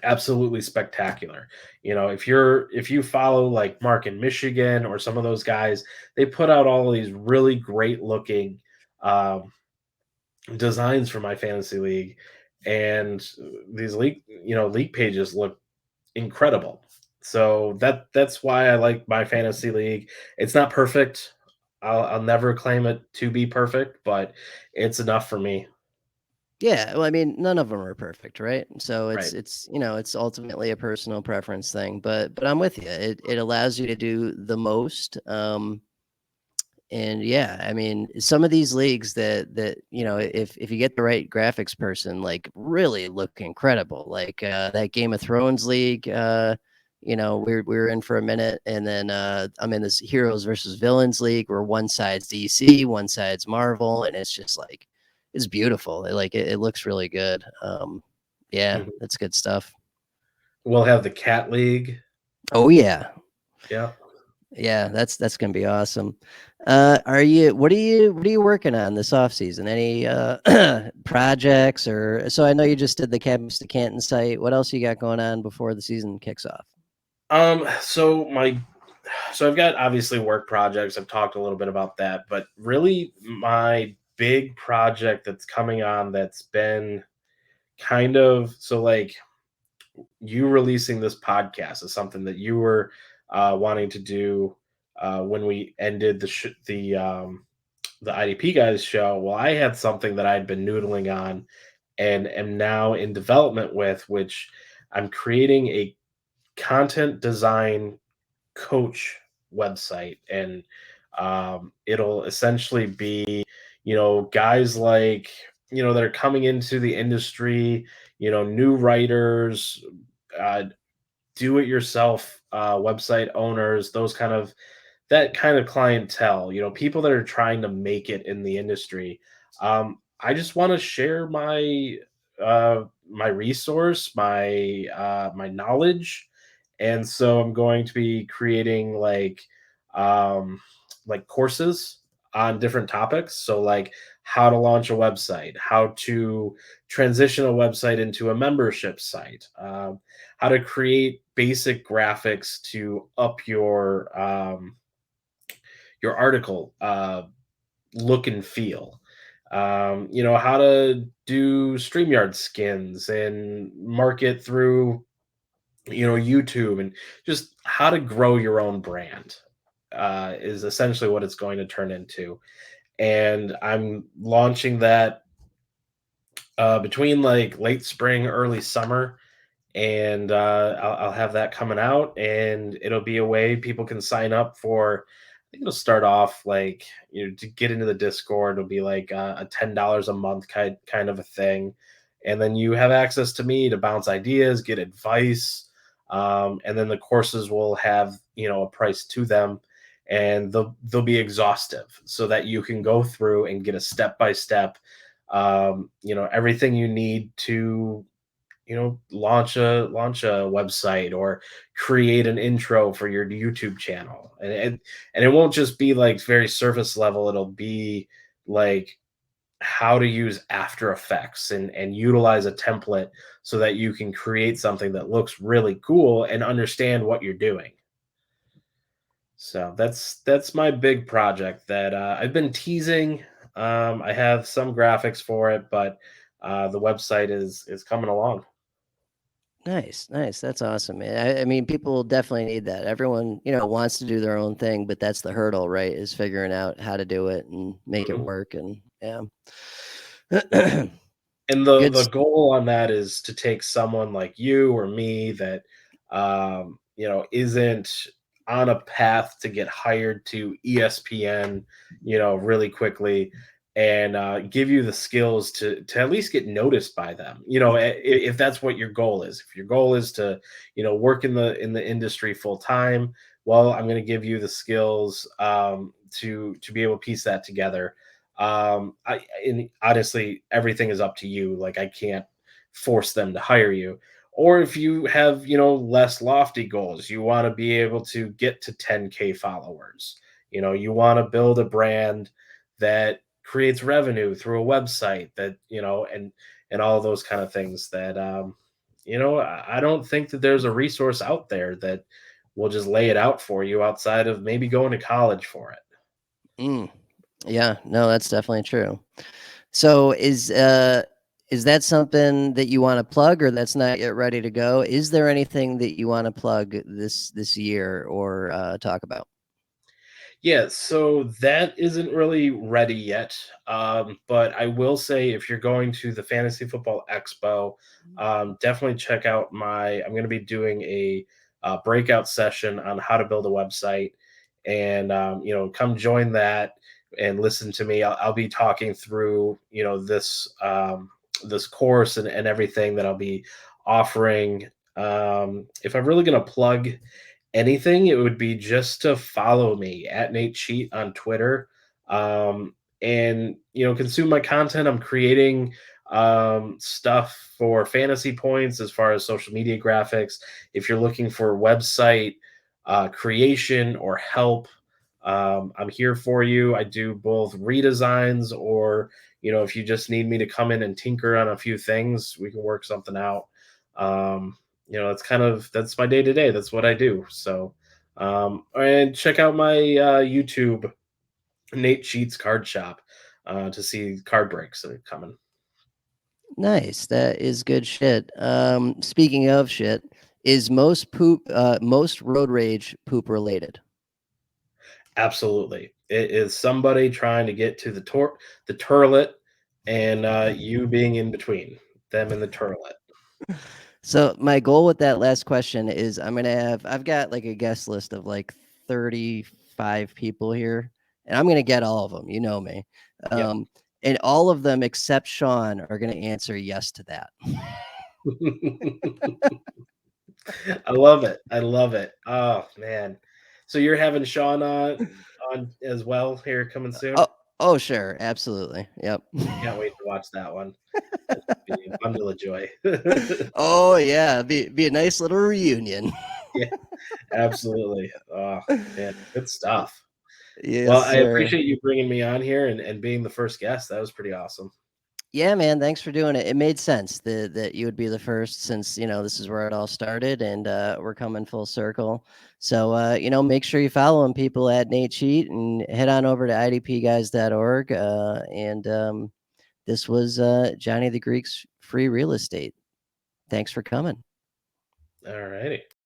absolutely spectacular. If you follow like Mark in Michigan or some of those guys, they put out all of these really great looking um, designs for my fantasy league, and these league pages look incredible. So that's why I like my fantasy league. It's not perfect. I'll never claim it to be perfect, but it's enough for me. Yeah, well, I mean, none of them are perfect, right? So Right. it's ultimately a personal preference thing, but I'm with you. It allows you to do the most. And yeah, I mean, some of these leagues that if you get the right graphics person, like really look incredible. Like that Game of Thrones league, we're in for a minute, and then I'm in this heroes versus villains league where one side's DC, one side's Marvel, and it's just like it's beautiful. It looks really good. Yeah, Mhm. that's good stuff. We'll have the cat league. Oh yeah. Yeah. Yeah, that's gonna be awesome. Are you what are you working on this off season? Any projects or so I know you just did the Cabins to Canton site. What else you got going on before the season kicks off? So I've got obviously work projects. I've talked a little bit about that, but really my big project that's coming on that's been kind of so like you releasing this podcast is something that you were wanting to do when we ended the IDP guys show. Well, I had something that I'd been noodling on and am now in development with, which I'm creating a content design coach website, and it'll essentially be guys like that are coming into the industry, new writers, uh, do it yourself website owners, that kind of clientele, people that are trying to make it in the industry. I just want to share my resource, my knowledge, and so I'm going to be creating like courses on different topics. So like how to launch a website, how to transition a website into a membership site, how to create basic graphics to up your article look and feel. How to do StreamYard skins and market through YouTube, and just how to grow your own brand is essentially what it's going to turn into. And I'm launching that between like late spring, early summer, and I'll have that coming out, and it'll be a way people can sign up for. I think it'll start off like to get into the Discord. It'll be like a $10 a month kind of a thing, and then you have access to me to bounce ideas, get advice, and then the courses will have a price to them, and they'll be exhaustive so that you can go through and get a step by step. Everything you need to launch a website or create an intro for your YouTube channel. And it won't just be like very surface level. It'll be like how to use After Effects and utilize a template so that you can create something that looks really cool and understand what you're doing. So that's my big project that I've been teasing. I have some graphics for it, but the website is coming along. Nice, nice. That's awesome, man. I mean, people definitely need that. Everyone, wants to do their own thing, but that's the hurdle, right? Is figuring out how to do it and make it Mhm. work. And yeah. And Good. the goal on that is to take someone like you or me that isn't on a path to get hired to ESPN, really quickly, and give you the skills to at least get noticed by them. If that's what your goal is. If your goal is to, work in the industry full time, well, I'm going to give you the skills to be able to piece that together. And honestly, everything is up to you. Like, I can't force them to hire you. Or if you have, less lofty goals, you want to be able to get to 10K followers. You want to build a brand that creates revenue through a website that, and all those kind of things that I don't think that there's a resource out there that will just lay it out for you outside of maybe going to college for it. Mm, yeah, no, that's definitely true. So is that something that you want to plug, or that's not yet ready to go? Is there anything that you want to plug this year or talk about? Yeah, so that isn't really ready yet. But I will say, if you're going to the Fantasy Football Expo, definitely check out I'm going to be doing a breakout session on how to build a website, and come join that and listen to me. I'll be talking through this course and everything that I'll be offering. If I'm really going to plug anything, it would be just to follow me at Nate Cheat on Twitter, and consume my content. I'm creating stuff for fantasy points as far as social media graphics. If you're looking for website creation or help, I'm here for you. I do both redesigns, or if you just need me to come in and tinker on a few things, we can work something out. That's my day to day. That's what I do. So, and check out my YouTube, Nate Cheats Card Shop, to see card breaks that are coming. Nice. That is good shit. Speaking of shit, is most road rage poop related? Absolutely, it is somebody trying to get to the turlet, and you being in between them and the turlet. So my goal with that last question is I've got like a guest list of like 35 people here, and I'm gonna get all of them. You know me. Yep. And all of them except Sean are gonna answer yes to that. I love it. I love it. Oh man. So you're having Sean on as well here coming Oh, soon? oh sure, absolutely. Yep. Can't wait to watch that one. That should be a bundle of joy. Oh yeah, be a nice little reunion. Yeah, absolutely. Oh man, good stuff. Yes, Well, I sir. appreciate you bringing me on here and being the first guest. That was pretty awesome. Yeah, man, thanks for doing it. It made sense that you would be the first since, this is where it all started and we're coming full circle. So, make sure you following people at Nate Cheat and head on over to idpguys.org. And this was Johnny the Greek's Free Real Estate. Thanks for coming. All righty.